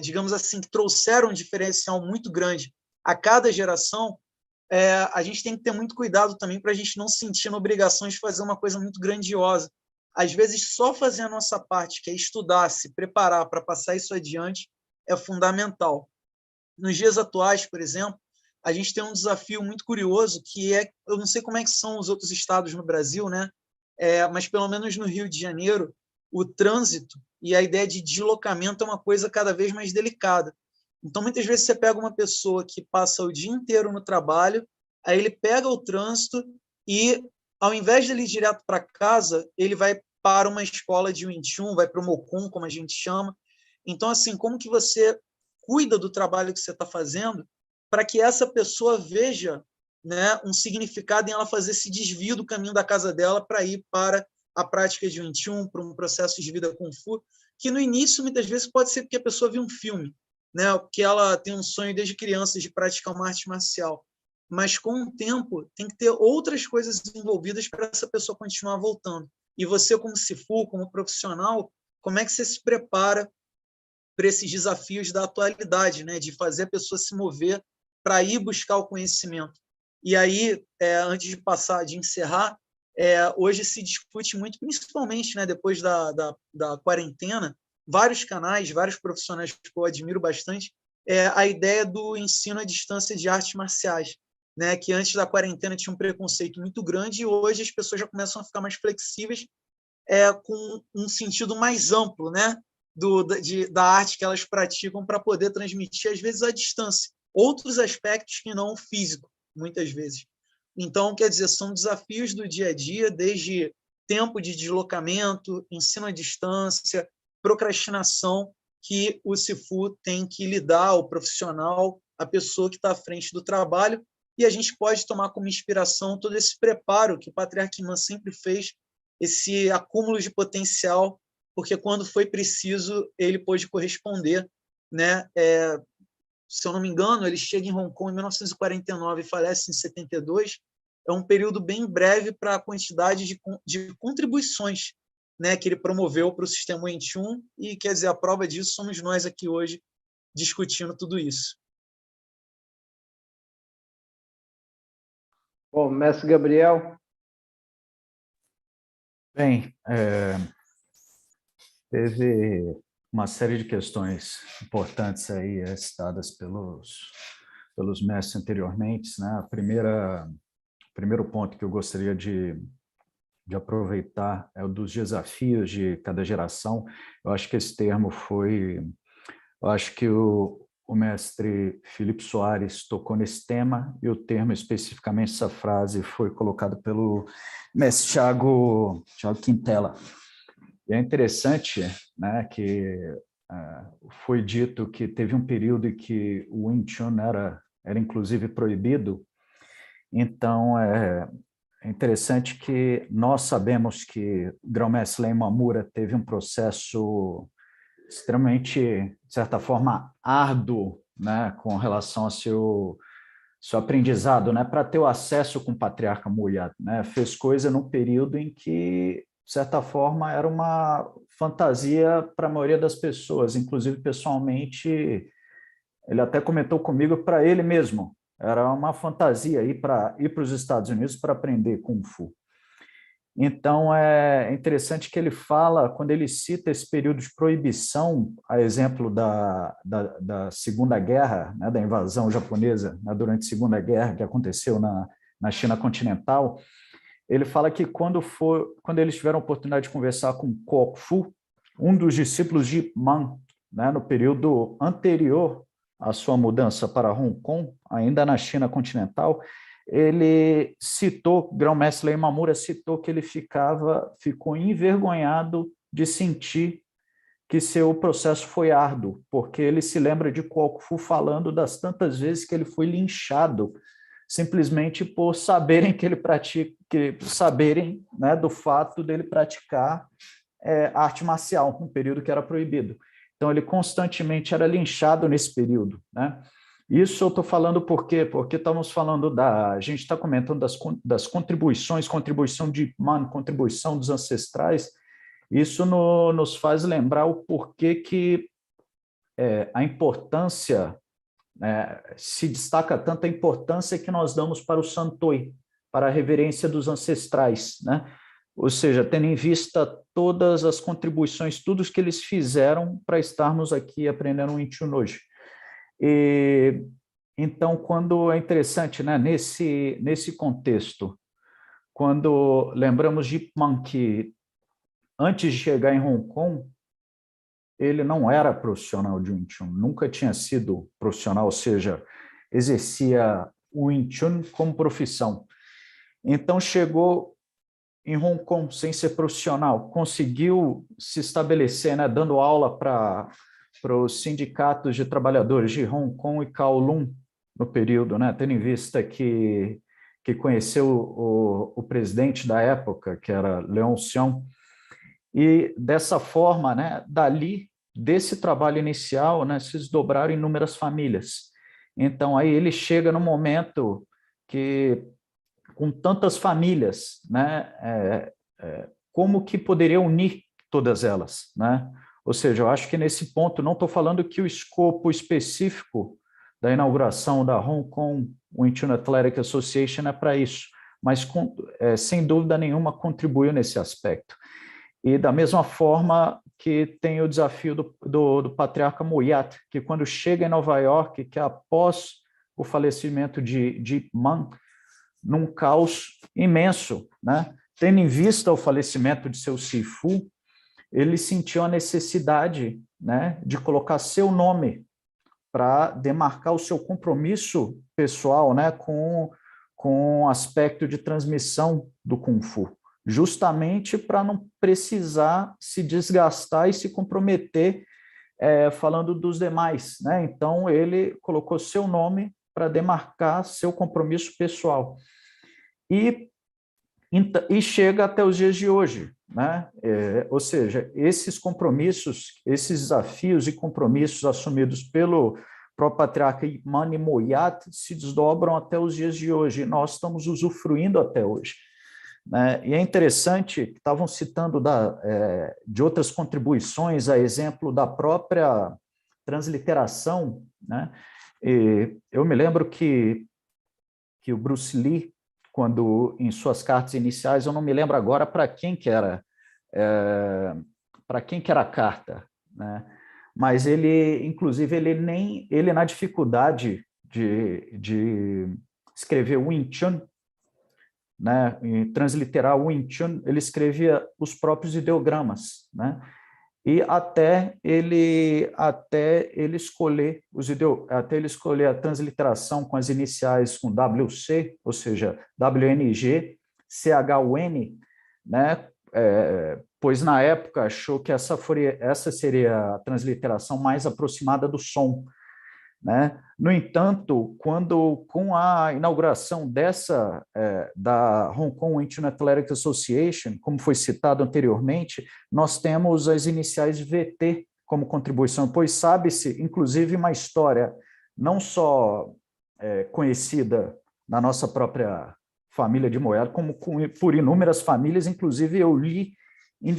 digamos assim, que trouxeram um diferencial muito grande a cada geração, a gente tem que ter muito cuidado também para a gente não se sentir na obrigação de fazer uma coisa muito grandiosa. Às vezes, só fazer a nossa parte, que é estudar, se preparar para passar isso adiante, é fundamental. Nos dias atuais, por exemplo, a gente tem um desafio muito curioso, que eu não sei como é que são os outros estados no Brasil, né? Mas pelo menos no Rio de Janeiro, o trânsito e a ideia de deslocamento é uma coisa cada vez mais delicada. Então, muitas vezes você pega uma pessoa que passa o dia inteiro no trabalho, aí ele pega o trânsito e, ao invés de ele ir direto para casa, ele vai para uma escola de Wing Chun, vai para o Mocum, como a gente chama. Então, assim, como que você cuida do trabalho que você está fazendo para que essa pessoa veja, né, um significado em ela fazer esse desvio do caminho da casa dela para ir para a prática de Wing Chun, para um processo de vida Kung Fu, que no início, muitas vezes, pode ser porque a pessoa viu um filme, né, porque ela tem um sonho desde criança de praticar uma arte marcial. Mas, com o tempo, tem que ter outras coisas envolvidas para essa pessoa continuar voltando. E você, como Sifu, como profissional, como é que você se prepara para esses desafios da atualidade, né, de fazer a pessoa se mover para ir buscar o conhecimento? E aí, antes de encerrar, hoje se discute muito, principalmente, né, depois da quarentena, vários canais, vários profissionais que eu admiro bastante, a ideia do ensino à distância de artes marciais, né, que antes da quarentena tinha um preconceito muito grande e hoje as pessoas já começam a ficar mais flexíveis, com um sentido mais amplo, né, da arte que elas praticam para poder transmitir, às vezes, à distância, outros aspectos que não o físico, muitas vezes. Então, quer dizer, são desafios do dia a dia, desde tempo de deslocamento, ensino à distância, procrastinação, que o Sifu tem que lidar, o profissional, a pessoa que está à frente do trabalho, e a gente pode tomar como inspiração todo esse preparo que o Patriarca Imã sempre fez, esse acúmulo de potencial, porque quando foi preciso, ele pôde corresponder, né? Se eu não me engano, ele chega em Hong Kong em 1949 e falece em 72, é um período bem breve para a quantidade de contribuições, né, que ele promoveu para o sistema Wing Chun, e, quer dizer, a prova disso somos nós aqui hoje discutindo tudo isso. Bom, mestre Gabriel. Bem, teve uma série de questões importantes aí citadas pelos mestres anteriormente, né? O primeiro ponto que eu gostaria de aproveitar é o dos desafios de cada geração. Eu acho que esse termo eu acho que o mestre Felipe Soares tocou nesse tema, e o termo, especificamente essa frase, foi colocado pelo mestre Thiago Quintela. E é interessante, né, que foi dito que teve um período em que o Wing Chun era inclusive proibido. Então, é interessante que nós sabemos que o grão-mestre Len Mamura teve um processo extremamente, de certa forma, árduo, né, com relação ao seu aprendizado, né, para ter o acesso com o Patriarca Moyat, né, fez coisa num período em que, de certa forma, era uma fantasia para a maioria das pessoas, inclusive pessoalmente, ele até comentou comigo, para ele mesmo, era uma fantasia ir para os Estados Unidos para aprender Kung Fu. Então, é interessante que ele fala, quando ele cita esse período de proibição, a exemplo da Segunda Guerra, né, da invasão japonesa, né, durante a Segunda Guerra, que aconteceu na China continental, ele fala que quando eles tiveram a oportunidade de conversar com Kok Fu, um dos discípulos de Man, né, no período anterior à sua mudança para Hong Kong, ainda na China continental, ele citou, grão-mestre Len Mamura citou que ele ficou envergonhado de sentir que seu processo foi árduo, porque ele se lembra de Kok Fu falando das tantas vezes que ele foi linchado, simplesmente por saberem que ele pratica, saberem, né, do fato dele praticar arte marcial, um período que era proibido. Então, ele constantemente era linchado nesse período, né? Isso eu estou falando por quê? Porque estamos falando a gente está comentando das contribuição de Man, contribuição dos ancestrais. Isso nos faz lembrar o porquê que a importância se destaca tanto a importância que nós damos para o Santoi, para a reverência dos ancestrais, né? Ou seja, tendo em vista todas as contribuições, tudo que eles fizeram para estarmos aqui aprendendo o Wing Chun hoje. Então, quando é interessante, né, nesse contexto, quando lembramos de Ip Man, que antes de chegar em Hong Kong, ele não era profissional de Wing Chun, nunca tinha sido profissional, ou seja, exercia o Wing Chun como profissão. Então, chegou em Hong Kong sem ser profissional, conseguiu se estabelecer, né, dando aula para os sindicatos de trabalhadores de Hong Kong e Kowloon no período, né, tendo em vista que conheceu o presidente da época, que era Leon Sion, e dessa forma, né, desse trabalho inicial, né, se desdobraram inúmeras famílias. Então, aí ele chega no momento que, com tantas famílias, né, como que poderia unir todas elas, né? Ou seja, eu acho que nesse ponto, não estou falando que o escopo específico da inauguração da Hong Kong Wing Chun Athletic Association é para isso, mas sem dúvida nenhuma contribuiu nesse aspecto. E da mesma forma que tem o desafio do patriarca Moyat, que quando chega em Nova York, que após o falecimento de Ip Man, num caos imenso, né? Tendo em vista o falecimento de seu Sifu, ele sentiu a necessidade, né, de colocar seu nome para demarcar o seu compromisso pessoal, né, com o aspecto de transmissão do Kung Fu, justamente para não precisar se desgastar e se comprometer falando dos demais, né? Então, ele colocou seu nome para demarcar seu compromisso pessoal. E chega até os dias de hoje, né? Ou seja, esses compromissos, esses desafios e compromissos assumidos pelo próprio patriarca Ip Man e Moyat se desdobram até os dias de hoje, e nós estamos usufruindo até hoje, né? E é interessante, estavam citando de outras contribuições, a exemplo da própria transliteração, né? E eu me lembro que o Bruce Lee, quando em suas cartas iniciais, eu não me lembro agora para quem que era a carta, né? Mas ele, inclusive, ele na dificuldade de escrever Wing Chun, né, em transliterar Wing Chun, ele escrevia os próprios ideogramas, né? E até ele escolher a transliteração com as iniciais com WC, ou seja, WNG, CHUN, né? Pois na época achou que essa seria a transliteração mais aproximada do som, né? No entanto, com a inauguração da Hong Kong Wing Chun Athletic Association, como foi citado anteriormente, nós temos as iniciais VT como contribuição, pois sabe-se, inclusive, uma história não só conhecida na nossa própria família de Moyat, como por inúmeras famílias, inclusive eu li em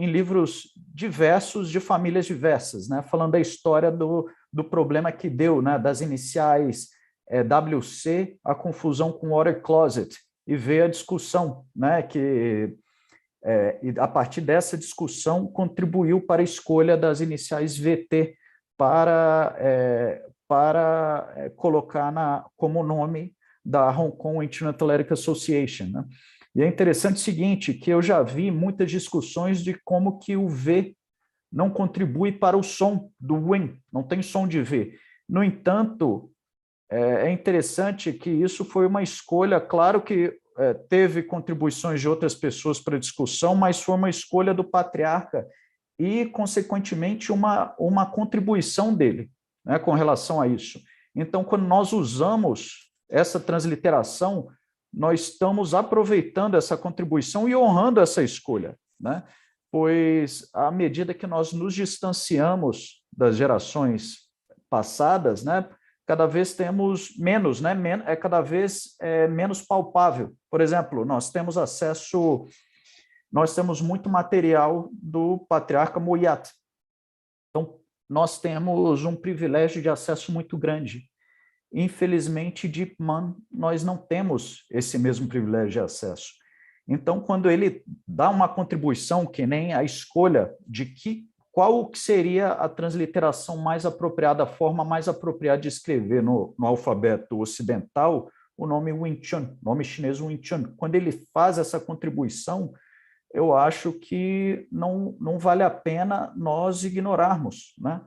livros diversos de famílias diversas, né, falando da história do problema que deu, né, das iniciais WC, a confusão com Water Closet, e veio a discussão, né, e a partir dessa discussão contribuiu para a escolha das iniciais VT para colocar como nome da Hong Kong Wing Chun Athletic Association, né? E é interessante o seguinte, que eu já vi muitas discussões de como que o V não contribui para o som do Wing, não tem som de V. No entanto, é interessante que isso foi uma escolha, claro que teve contribuições de outras pessoas para a discussão, mas foi uma escolha do patriarca e, consequentemente, uma contribuição dele, né, com relação a isso. Então, quando nós usamos essa transliteração, nós estamos aproveitando essa contribuição e honrando essa escolha, né? Pois, à medida que nós nos distanciamos das gerações passadas, né, cada vez temos menos, né, cada vez menos palpável. Por exemplo, nós temos muito material do patriarca Moyat. Então, nós temos um privilégio de acesso muito grande. Infelizmente, DeepMan, nós não temos esse mesmo privilégio de acesso. Então, quando ele dá uma contribuição, que nem a escolha de qual que seria a transliteração mais apropriada, a forma mais apropriada de escrever no alfabeto ocidental, o nome Wing Chun, nome chinês Wing Chun. Quando ele faz essa contribuição, eu acho que não vale a pena nós ignorarmos, né?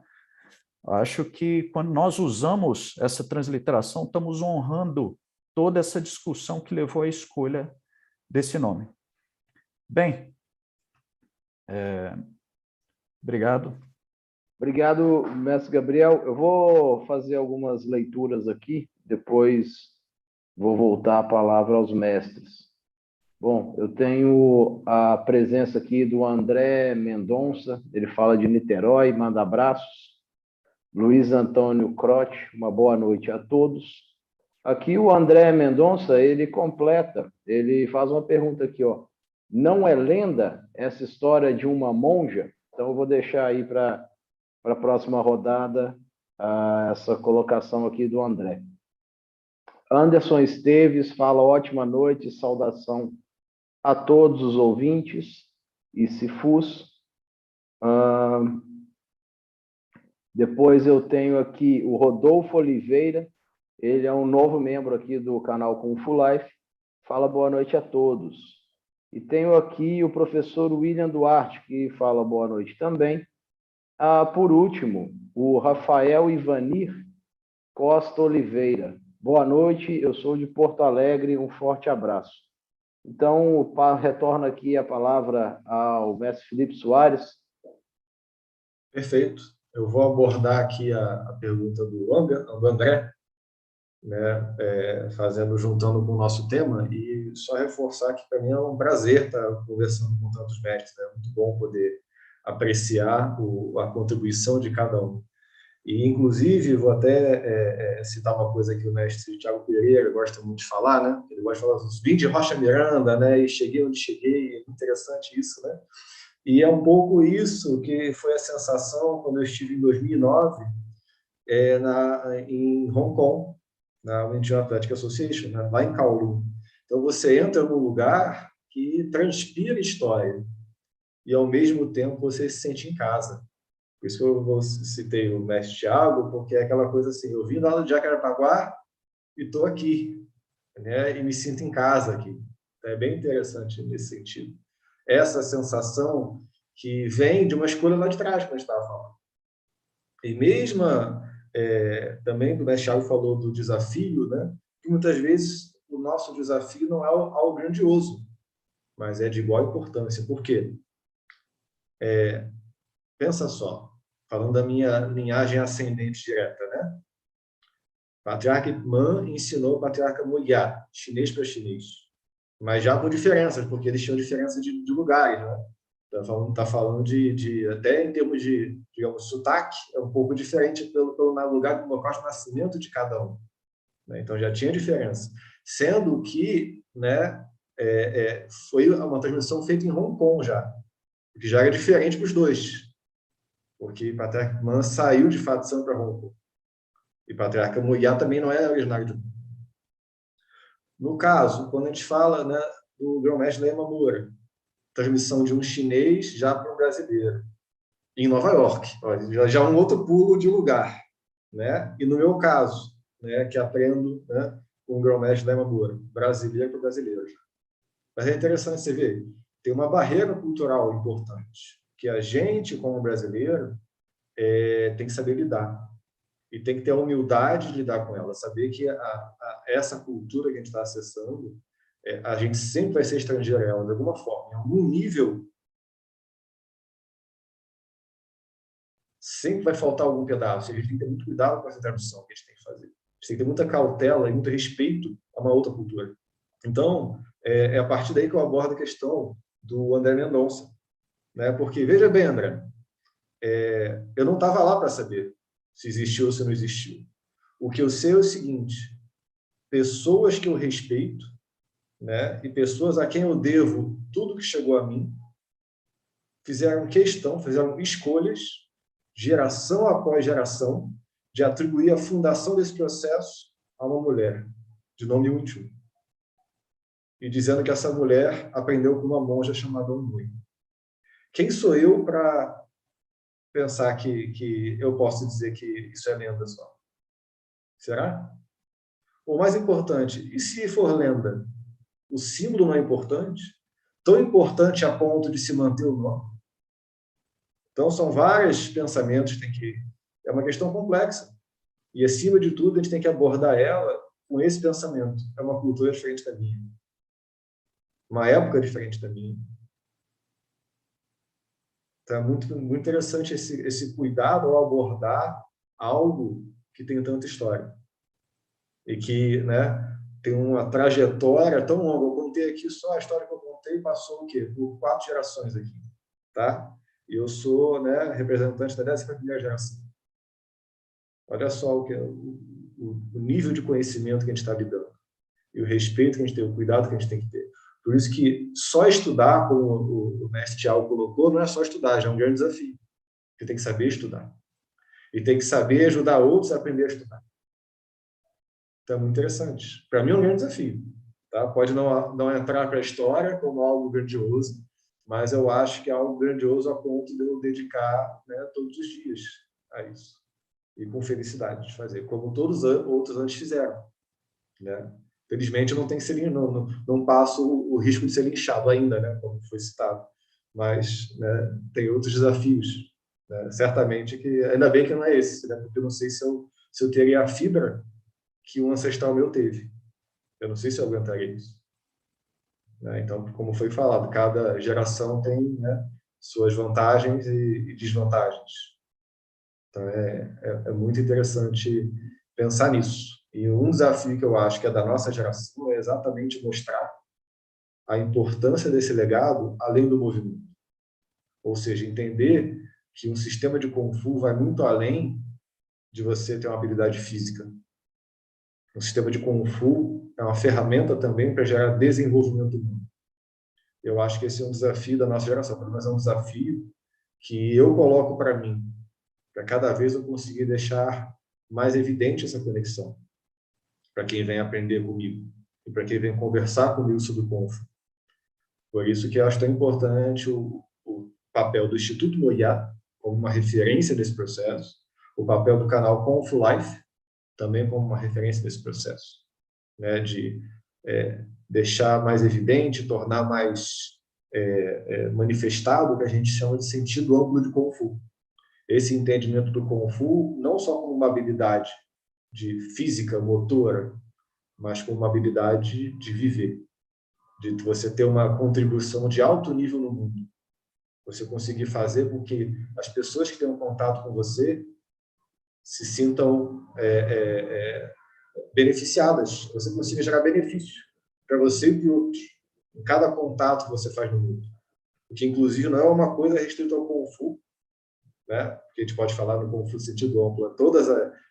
Acho que quando nós usamos essa transliteração, estamos honrando toda essa discussão que levou à escolha desse nome. Bem, obrigado. Obrigado, mestre Gabriel. Eu vou fazer algumas leituras aqui, depois vou voltar a palavra aos mestres. Bom, eu tenho a presença aqui do André Mendonça, ele fala de Niterói, manda abraços. Luiz Antônio Crote, uma boa noite a todos. Aqui o André Mendonça, ele completa, ele faz uma pergunta aqui, ó. Não é lenda essa história de uma monja? Então eu vou deixar aí para a próxima rodada essa colocação aqui do André. Anderson Esteves fala ótima noite, saudação a todos os ouvintes e Cifus. Depois eu tenho aqui o Rodolfo Oliveira, ele é um novo membro aqui do canal Kung Fu Life, fala boa noite a todos. E tenho aqui o professor William Duarte, que fala boa noite também. Por último, o Rafael Ivanir Costa Oliveira. Boa noite, eu sou de Porto Alegre, um forte abraço. Então, retorno aqui a palavra ao mestre Felipe Soares. Perfeito. Eu vou abordar aqui a pergunta do André, né, juntando com o nosso tema, e só reforçar que para mim é um prazer estar conversando com tantos mestres, é muito bom poder apreciar a contribuição de cada um. E, inclusive, vou até citar uma coisa que o mestre Thiago Pereira gosta muito de falar, né? Ele gosta de falar, vim de Rocha Miranda, né? E cheguei onde cheguei, é interessante isso, né? E é um pouco isso que foi a sensação quando eu estive em 2009 em Hong Kong, na Wing Chun Athletic Association, né? Lá em Kowloon. Então, você entra num lugar que transpira história e, ao mesmo tempo, você se sente em casa. Por isso que eu citei o mestre Thiago, porque é aquela coisa assim, eu vim lá do Jacarepaguá e estou aqui, né? E me sinto em casa aqui. É bem interessante nesse sentido. Essa sensação que vem de uma escolha lá de trás, como a gente estava falando. E mesmo também o mestre Thiago falou do desafio, né? Que muitas vezes o nosso desafio não é algo grandioso, mas é de igual importância. Por quê? Pensa só, falando da minha linhagem ascendente direta, né? Patriarca Man ensinou o patriarca Moya, chinês para chinês. Mas já com diferenças, porque eles tinham diferença de lugares, né? Tá falando de até em termos de, digamos, sotaque, é um pouco diferente pelo lugar do local de nascimento de cada um, né? Então já tinha diferença. Sendo que, né, foi uma transmissão feita em Hong Kong já, que já era diferente para os dois, porque Patriarca Man saiu de fato para Hong Kong. E Patriarca Moya também não é originário de Hong Kong. No caso, quando a gente fala, né, do grão-mestre Lei Mamura, transmissão de um chinês já para um brasileiro, em Nova York, já um outro pulo de lugar, né? E no meu caso, né, que aprendo, né, com o grão-mestre Lei Mamura, brasileiro para brasileiro. Mas é interessante você ver, tem uma barreira cultural importante, que a gente, como brasileiro, tem que saber lidar. E tem que ter a humildade de lidar com ela, saber que essa cultura que a gente está acessando, a gente sempre vai ser estrangeiro a ela, de alguma forma. Em algum nível, sempre vai faltar algum pedaço. A gente tem que ter muito cuidado com essa tradução que a gente tem que fazer. A gente tem que ter muita cautela e muito respeito a uma outra cultura. Então, é a partir daí que eu abordo a questão do André Mendonça, né? Porque, veja bem, André, eu não estava lá para saber se existiu ou se não existiu. O que eu sei é o seguinte: pessoas que eu respeito, né, e pessoas a quem eu devo tudo que chegou a mim, fizeram escolhas geração após geração, de atribuir a fundação desse processo a uma mulher, de nome Unchu, e dizendo que essa mulher aprendeu com uma monja chamada Onui. Quem sou eu para pensar que eu posso dizer que isso é lenda só? Será? O mais importante, e se for lenda, o símbolo não é importante? Tão importante a ponto de se manter o nome? Então, são vários pensamentos que tem que... É uma questão complexa. E, acima de tudo, a gente tem que abordar ela com esse pensamento. É uma cultura diferente da minha. Uma época diferente da minha. Então, é muito, muito interessante esse cuidado ao abordar algo que tem tanta história. E que, né, tem uma trajetória tão longa. Eu contei aqui só a história que eu contei, passou o quê? Por 4 gerações aqui. Tá? E eu sou, né, representante da 11ª geração. Olha só o nível de conhecimento que a gente está lidando. E o respeito que a gente tem, o cuidado que a gente tem que ter. Por isso que só estudar, como o mestre Tiago colocou, não é só estudar, já é um grande desafio. Você tem que saber estudar. E tem que saber ajudar outros a aprender a estudar. Então, é muito interessante. Para mim é um grande desafio. Tá? Pode não entrar para a história como algo grandioso, mas eu acho que é algo grandioso a ponto de eu dedicar, né, todos os dias a isso. E com felicidade de fazer, como todos os outros antes fizeram. Né? Felizmente, eu não tenho que ser, não passo o risco de ser linchado ainda, né, como foi citado. Mas, né, tem outros desafios. Né? Certamente que... Ainda bem que não é esse, né? Porque eu não sei se eu teria a fibra que um ancestral meu teve. Eu não sei se eu aguentaria isso. Né? Então, como foi falado, cada geração tem, né, suas vantagens e desvantagens. Então, é muito interessante pensar nisso. E um desafio que eu acho que é da nossa geração é exatamente mostrar a importância desse legado além do movimento. Ou seja, entender que um sistema de Kung Fu vai muito além de você ter uma habilidade física. Um sistema de Kung Fu é uma ferramenta também para gerar desenvolvimento humano. Eu acho que esse é um desafio da nossa geração, mas é um desafio que eu coloco para mim, para cada vez eu conseguir deixar mais evidente essa conexão, para quem vem aprender comigo e para quem vem conversar comigo sobre o Kung Fu. Por isso que eu acho tão importante o papel do Instituto Moyat como uma referência desse processo, o papel do canal Kung Fu Life também como uma referência desse processo, né, de deixar mais evidente, tornar mais manifestado o que a gente chama de sentido amplo de Kung Fu. Esse entendimento do Kung Fu não só como uma habilidade de física, motora, mas como uma habilidade de viver, de você ter uma contribuição de alto nível no mundo. Você conseguir fazer com que as pessoas que tenham contato com você se sintam beneficiadas, você consiga gerar benefício para você e para outros, em cada contato que você faz no mundo. O que, inclusive, não é uma coisa restrita ao Kung Fu, né? Porque a gente pode falar no Kung Fu sentido amplo. Todos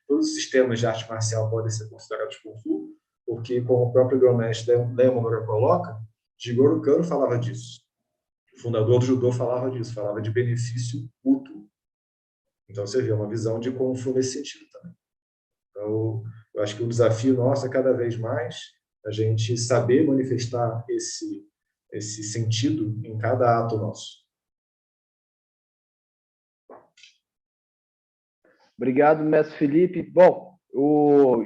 os sistemas de arte marcial podem ser considerados Kung Fu, porque, como o próprio grão-mestre Lema Moura coloca, Jigoro Kano falava disso. O fundador do judô falava disso, falava de benefício mútuo. Então, você vê uma visão de Kung Fu nesse sentido também. Então, eu acho que o desafio nosso é cada vez mais a gente saber manifestar esse sentido em cada ato nosso. Obrigado, mestre Felipe. Bom,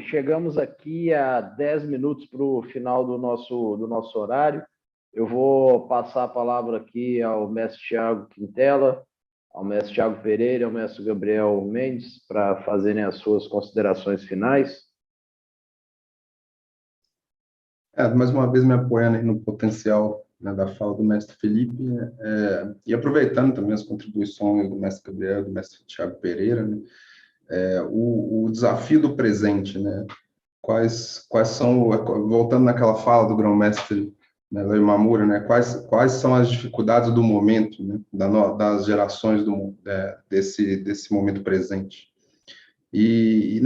chegamos aqui a 10 minutos para o final do nosso horário. Eu vou passar a palavra aqui ao mestre Tiago Quintela, ao mestre Tiago Pereira, ao mestre Gabriel Mendes, para fazerem as suas considerações finais. Mais uma vez me apoiando aí no potencial, né, da fala do mestre Felipe, e aproveitando também as contribuições do mestre Gabriel, do mestre Tiago Pereira, né, o desafio do presente, né, quais são, voltando naquela fala do grão-mestre, né, Leo Mamura, né, quais são as dificuldades do momento, né, das gerações desse momento presente. E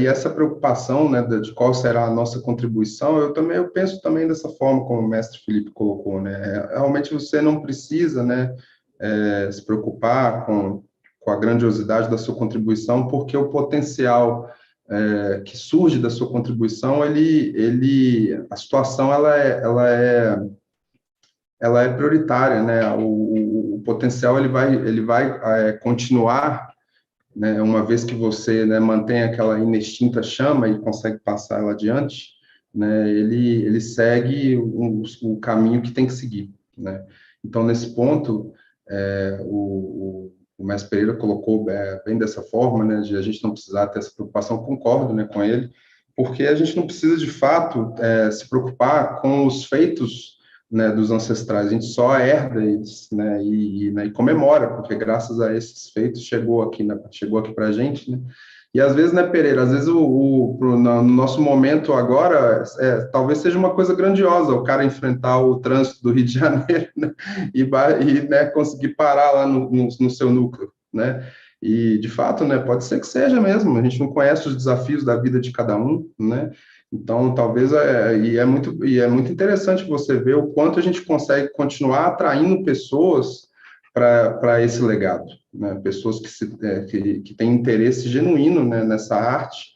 essa preocupação, né, de qual será a nossa contribuição, eu penso também dessa forma como o mestre Felipe colocou, né, realmente você não precisa, né, se preocupar com com a grandiosidade da sua contribuição, porque o potencial que surge da sua contribuição, a situação ela é prioritária, né? O potencial ele vai continuar, né? Uma vez que você, né, mantém aquela inextinta chama e consegue passar ela adiante, né? Ele segue o caminho que tem que seguir, né? Então, nesse ponto, o mestre Pereira colocou bem dessa forma, né, de a gente não precisar ter essa preocupação, concordo, né, com ele, porque a gente não precisa, de fato, se preocupar com os feitos, né, dos ancestrais, a gente só herda eles, né, e comemora, porque graças a esses feitos chegou aqui para a gente, né. E às vezes, né, Pereira, às vezes no nosso momento agora, talvez seja uma coisa grandiosa o cara enfrentar o trânsito do Rio de Janeiro, né, né, conseguir parar lá no seu núcleo, né. E, de fato, né, pode ser que seja mesmo, a gente não conhece os desafios da vida de cada um, né. Então, talvez, e é muito interessante você ver o quanto a gente consegue continuar atraindo pessoas para esse legado, né? Pessoas que têm interesse genuíno, né, nessa arte,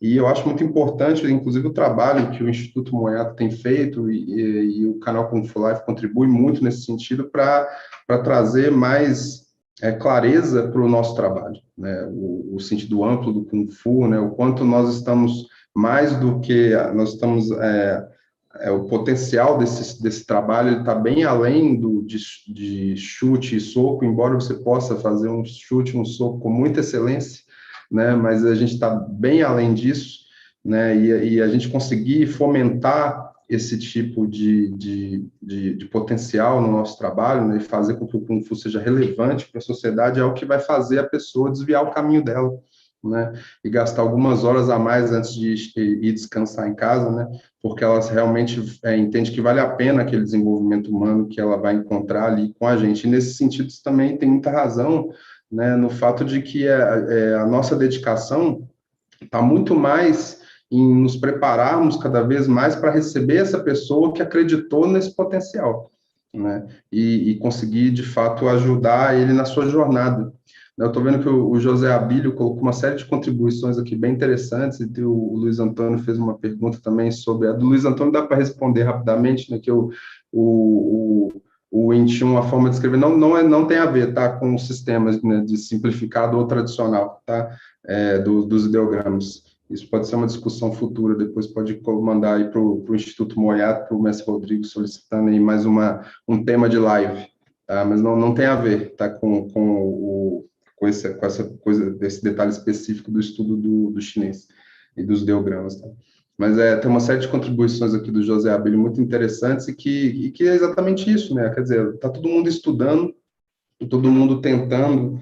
e eu acho muito importante, inclusive, o trabalho que o Instituto Moyato tem feito, e o canal Kung Fu Life contribui muito nesse sentido para trazer mais clareza para o nosso trabalho, né? O sentido amplo do Kung Fu, né? O quanto nós estamos mais do que nós estamos o potencial desse trabalho, ele está bem além de chute e soco, embora você possa fazer um chute e um soco com muita excelência, né? Mas a gente está bem além disso, né? E a gente conseguir fomentar esse tipo de potencial no nosso trabalho, né? E fazer com que o Kung Fu seja relevante para a sociedade é o que vai fazer a pessoa desviar o caminho dela, né, e gastar algumas horas a mais antes de ir descansar em casa, né, porque ela realmente entende que vale a pena aquele desenvolvimento humano que ela vai encontrar ali com a gente. E nesse sentido, isso também tem muita razão, né, no fato de que a nossa dedicação está muito mais em nos prepararmos cada vez mais para receber essa pessoa que acreditou nesse potencial, né, e conseguir, de fato, ajudar ele na sua jornada. Eu estou vendo que o José Abílio colocou uma série de contribuições aqui bem interessantes, e o Luiz Antônio fez uma pergunta também sobre... A do Luiz Antônio dá para responder rapidamente, né, que o Wing Chun, a forma de escrever, não tem a ver, tá, com os sistemas, né, de simplificado ou tradicional, tá, dos ideogramas. Isso pode ser uma discussão futura, depois pode mandar aí para o Instituto Moyato, para o mestre Rodrigo, solicitando aí mais um tema de live, tá, mas não tem a ver, tá, com essa coisa, desse detalhe específico do estudo do chinês e dos ideogramas, tá? Mas tem uma série de contribuições aqui do José Abílio muito interessantes e que é exatamente isso, né? Quer dizer, está todo mundo estudando, todo mundo tentando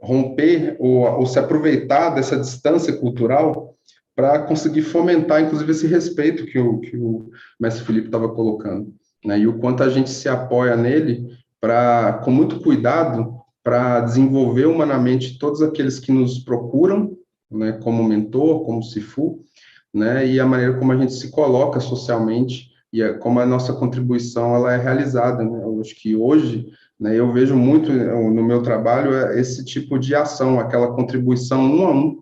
romper ou se aproveitar dessa distância cultural para conseguir fomentar, inclusive, esse respeito que o mestre Felipe estava colocando, né? E o quanto a gente se apoia nele com muito cuidado, para desenvolver humanamente todos aqueles que nos procuram, né, como mentor, como Sifu, né, e a maneira como a gente se coloca socialmente e como a nossa contribuição ela é realizada, né? Eu acho que hoje, né, eu vejo muito no meu trabalho esse tipo de ação, aquela contribuição um a um,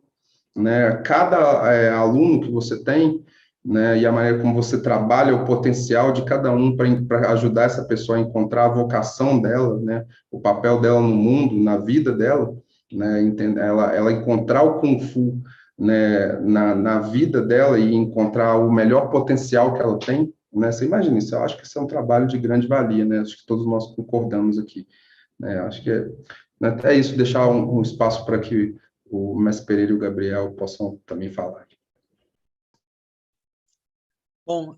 né? Cada aluno que você tem, né, e a maneira como você trabalha o potencial de cada um para ajudar essa pessoa a encontrar a vocação dela, né, o papel dela no mundo, na vida dela, né, ela encontrar o Kung Fu, né, na vida dela e encontrar o melhor potencial que ela tem, né, você imagina isso, eu acho que isso é um trabalho de grande valia, né, acho que todos nós concordamos aqui, né, acho que até isso, deixar um espaço para que o mestre Pereira e o Gabriel possam também falar. Bom,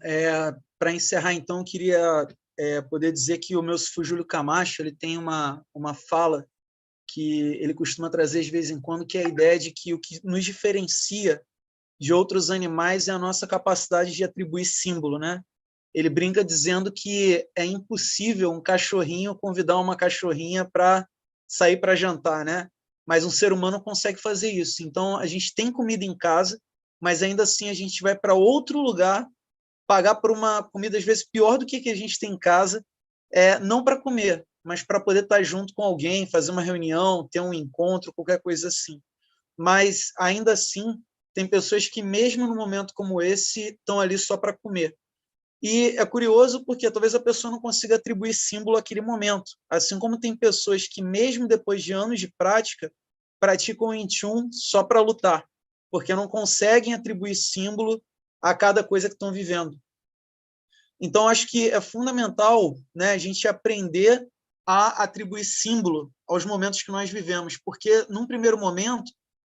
para encerrar, então, eu queria poder dizer que o meu Sifu Júlio Camacho ele tem uma fala que ele costuma trazer de vez em quando, que é a ideia de que o que nos diferencia de outros animais é a nossa capacidade de atribuir símbolo, né? Ele brinca dizendo que é impossível um cachorrinho convidar uma cachorrinha para sair para jantar, né? Mas um ser humano consegue fazer isso. Então, a gente tem comida em casa, mas ainda assim a gente vai para outro lugar pagar por uma comida, às vezes, pior do que a gente tem em casa, não para comer, mas para poder estar junto com alguém, fazer uma reunião, ter um encontro, qualquer coisa assim. Mas, ainda assim, tem pessoas que, mesmo num momento como esse, estão ali só para comer. E é curioso porque talvez a pessoa não consiga atribuir símbolo àquele momento. Assim como tem pessoas que, mesmo depois de anos de prática, praticam o Wing Chun só para lutar, porque não conseguem atribuir símbolo a cada coisa que estão vivendo. Então, acho que é fundamental, né, a gente aprender a atribuir símbolo aos momentos que nós vivemos, porque, num primeiro momento,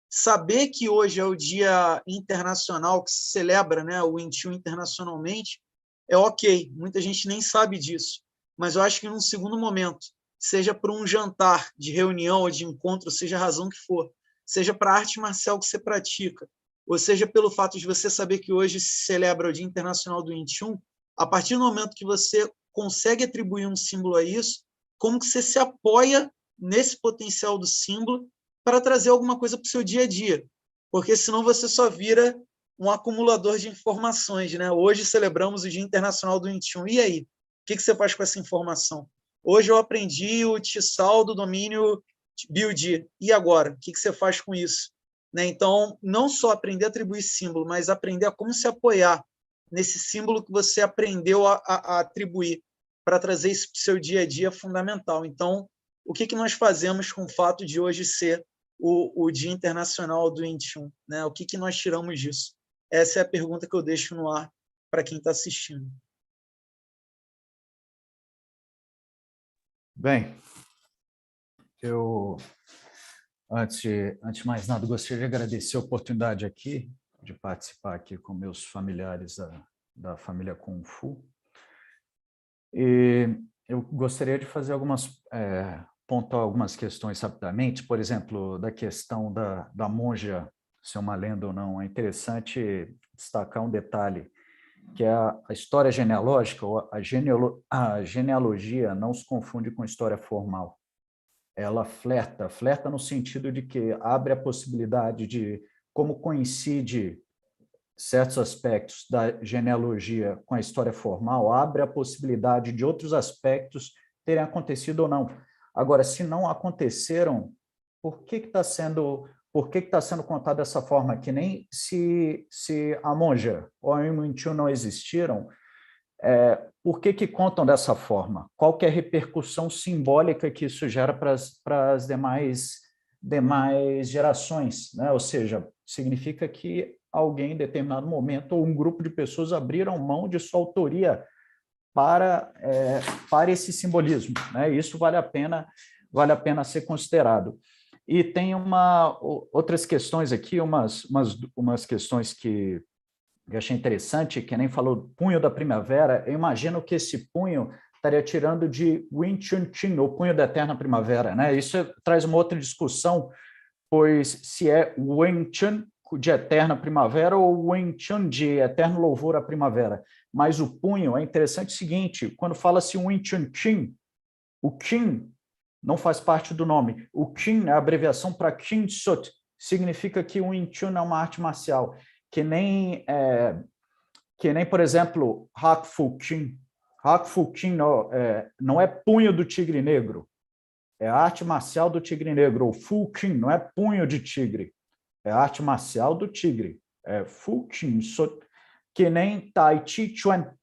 saber que hoje é o Dia Internacional que se celebra, né, o Wing Chun internacionalmente, é ok, muita gente nem sabe disso, mas eu acho que, num segundo momento, seja por um jantar de reunião ou de encontro, seja a razão que for, seja para a arte marcial que você pratica, ou seja pelo fato de você saber que hoje se celebra o Dia Internacional do Wing Chun, a partir do momento que você consegue atribuir um símbolo a isso, como que você se apoia nesse potencial do símbolo para trazer alguma coisa para o seu dia a dia, porque senão você só vira um acumulador de informações, né? Hoje celebramos o Dia Internacional do Wing Chun, e aí? O que você faz com essa informação? Hoje eu aprendi o Tissal do domínio BioD, e agora? O que você faz com isso? Né? Então, não só aprender a atribuir símbolo, mas aprender a como se apoiar nesse símbolo que você aprendeu a atribuir para trazer isso para o seu dia a dia é fundamental. Então, o que nós fazemos com o fato de hoje ser o Dia Internacional do Wing Chun? Né? O que nós tiramos disso? Essa é a pergunta que eu deixo no ar para quem está assistindo. Bem, eu, antes de mais nada, gostaria de agradecer a oportunidade aqui, de participar aqui com meus familiares da família Kung Fu. E eu gostaria de fazer pontuar algumas questões rapidamente, por exemplo, da questão da monja ser uma lenda ou não. É interessante destacar um detalhe, que é a história genealógica, ou a genealogia não se confunde com história formal. Ela flerta no sentido de que abre a possibilidade de, como coincide certos aspectos da genealogia com a história formal, abre a possibilidade de outros aspectos terem acontecido ou não. Agora, se não aconteceram, por que está sendo contado dessa forma? Que nem se a monja ou a Wing Chun não existiram, por que contam dessa forma? Qual que é a repercussão simbólica que isso gera para as demais gerações, né? Ou seja, significa que alguém, em determinado momento, ou um grupo de pessoas abriram mão de sua autoria para esse simbolismo, né? Isso vale a pena ser considerado. E tem outras questões aqui, umas questões que eu achei interessante, que nem falou punho da primavera. Eu imagino que esse punho estaria tirando de Wing Chun Chin, o punho da eterna primavera, né? Isso traz uma outra discussão, pois se é Wing Chun de eterna primavera ou Wing Chun de eterno louvor à primavera. Mas o punho é interessante o seguinte, quando fala-se Wing Chun Chin, o Chin não faz parte do nome. O Chin é a abreviação para Chin Sut, significa que o Wing Chun é uma arte marcial, que nem, por exemplo, Hak Fu Chin. Hak Fu Chin não é punho do tigre negro, é a arte marcial do tigre negro. O Fu Chin não é punho de tigre, é a arte marcial do tigre. É Fu Chin, que nem Tai Chi Chuan.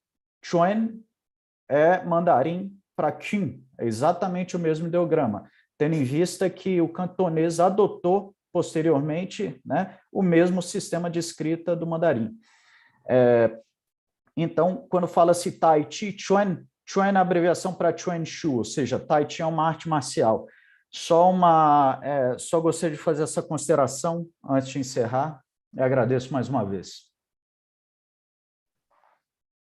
Chuan é mandarim para Qin, é exatamente o mesmo ideograma, tendo em vista que o cantonês adotou posteriormente, né, o mesmo sistema de escrita do mandarim. Então, quando fala-se Tai Chi Chuan, Chuan é a abreviação para Chuan Shu, ou seja, Tai Chi é uma arte marcial. Só gostaria de fazer essa consideração antes de encerrar, e agradeço mais uma vez.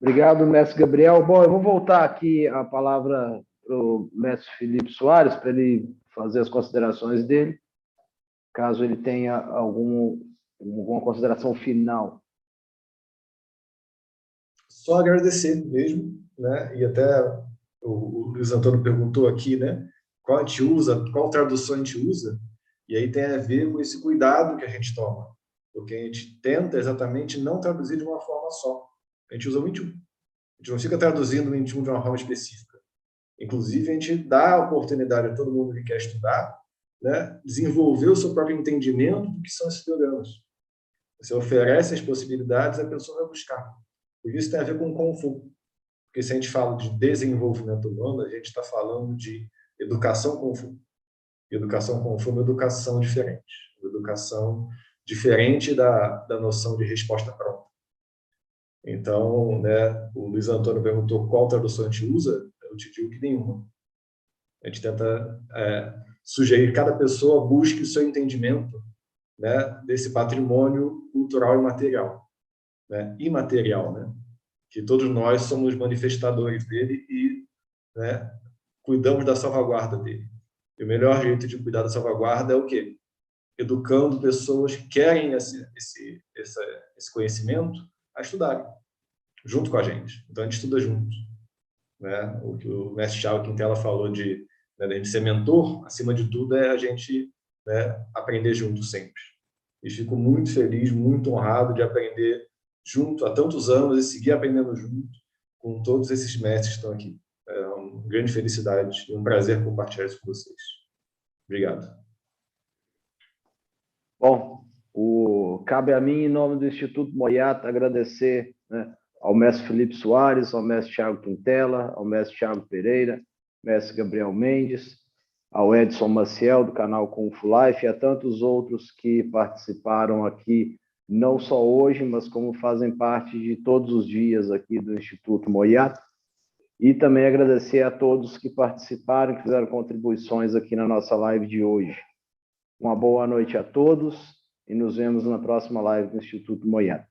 Obrigado, mestre Gabriel. Bom, eu vou voltar aqui a palavra para o mestre Felipe Soares, para ele fazer as considerações dele, caso ele tenha alguma consideração final. Só agradecer mesmo, né? E até o Luiz Antônio perguntou aqui, né? Qual tradução a gente usa, e aí tem a ver com esse cuidado que a gente toma, porque a gente tenta exatamente não traduzir de uma forma só. A gente usa o Wing Chun. A gente não fica traduzindo o Wing Chun de uma forma específica. Inclusive, a gente dá a oportunidade a todo mundo que quer estudar, né, desenvolver o seu próprio entendimento do que são esses programas. Você oferece as possibilidades, a pessoa vai buscar. Por isso tem a ver com o Kung Fu. Porque se a gente fala de desenvolvimento humano, a gente está falando de educação Kung Fu. Educação Kung Fu é uma educação diferente. Uma educação diferente da noção de resposta pronta. Então, né, o Luiz Antônio perguntou qual tradução a gente usa, eu te digo que nenhuma. A gente tenta sugerir que cada pessoa busque o seu entendimento, né, desse patrimônio cultural e material, né, imaterial, né, que todos nós somos manifestadores dele e, né, cuidamos da salvaguarda dele. E o melhor jeito de cuidar da salvaguarda é o quê? Educando pessoas que querem esse conhecimento a estudarem, junto com a gente. Então, a gente estuda junto. Né? O que o mestre Thiago Quintela falou de a gente ser mentor, acima de tudo, é a gente, né, aprender junto sempre. E fico muito feliz, muito honrado de aprender junto há tantos anos e seguir aprendendo junto com todos esses mestres que estão aqui. É uma grande felicidade e um prazer compartilhar isso com vocês. Obrigado. Bom, cabe a mim, em nome do Instituto Moiata, agradecer, né, ao mestre Felipe Soares, ao mestre Thiago Quintela, ao mestre Thiago Pereira, mestre Gabriel Mendes, ao Edson Maciel, do canal Kung Fu Life, e a tantos outros que participaram aqui, não só hoje, mas como fazem parte de todos os dias aqui do Instituto Moiata. E também agradecer a todos que participaram, que fizeram contribuições aqui na nossa live de hoje. Uma boa noite a todos e nos vemos na próxima live do Instituto Moiata.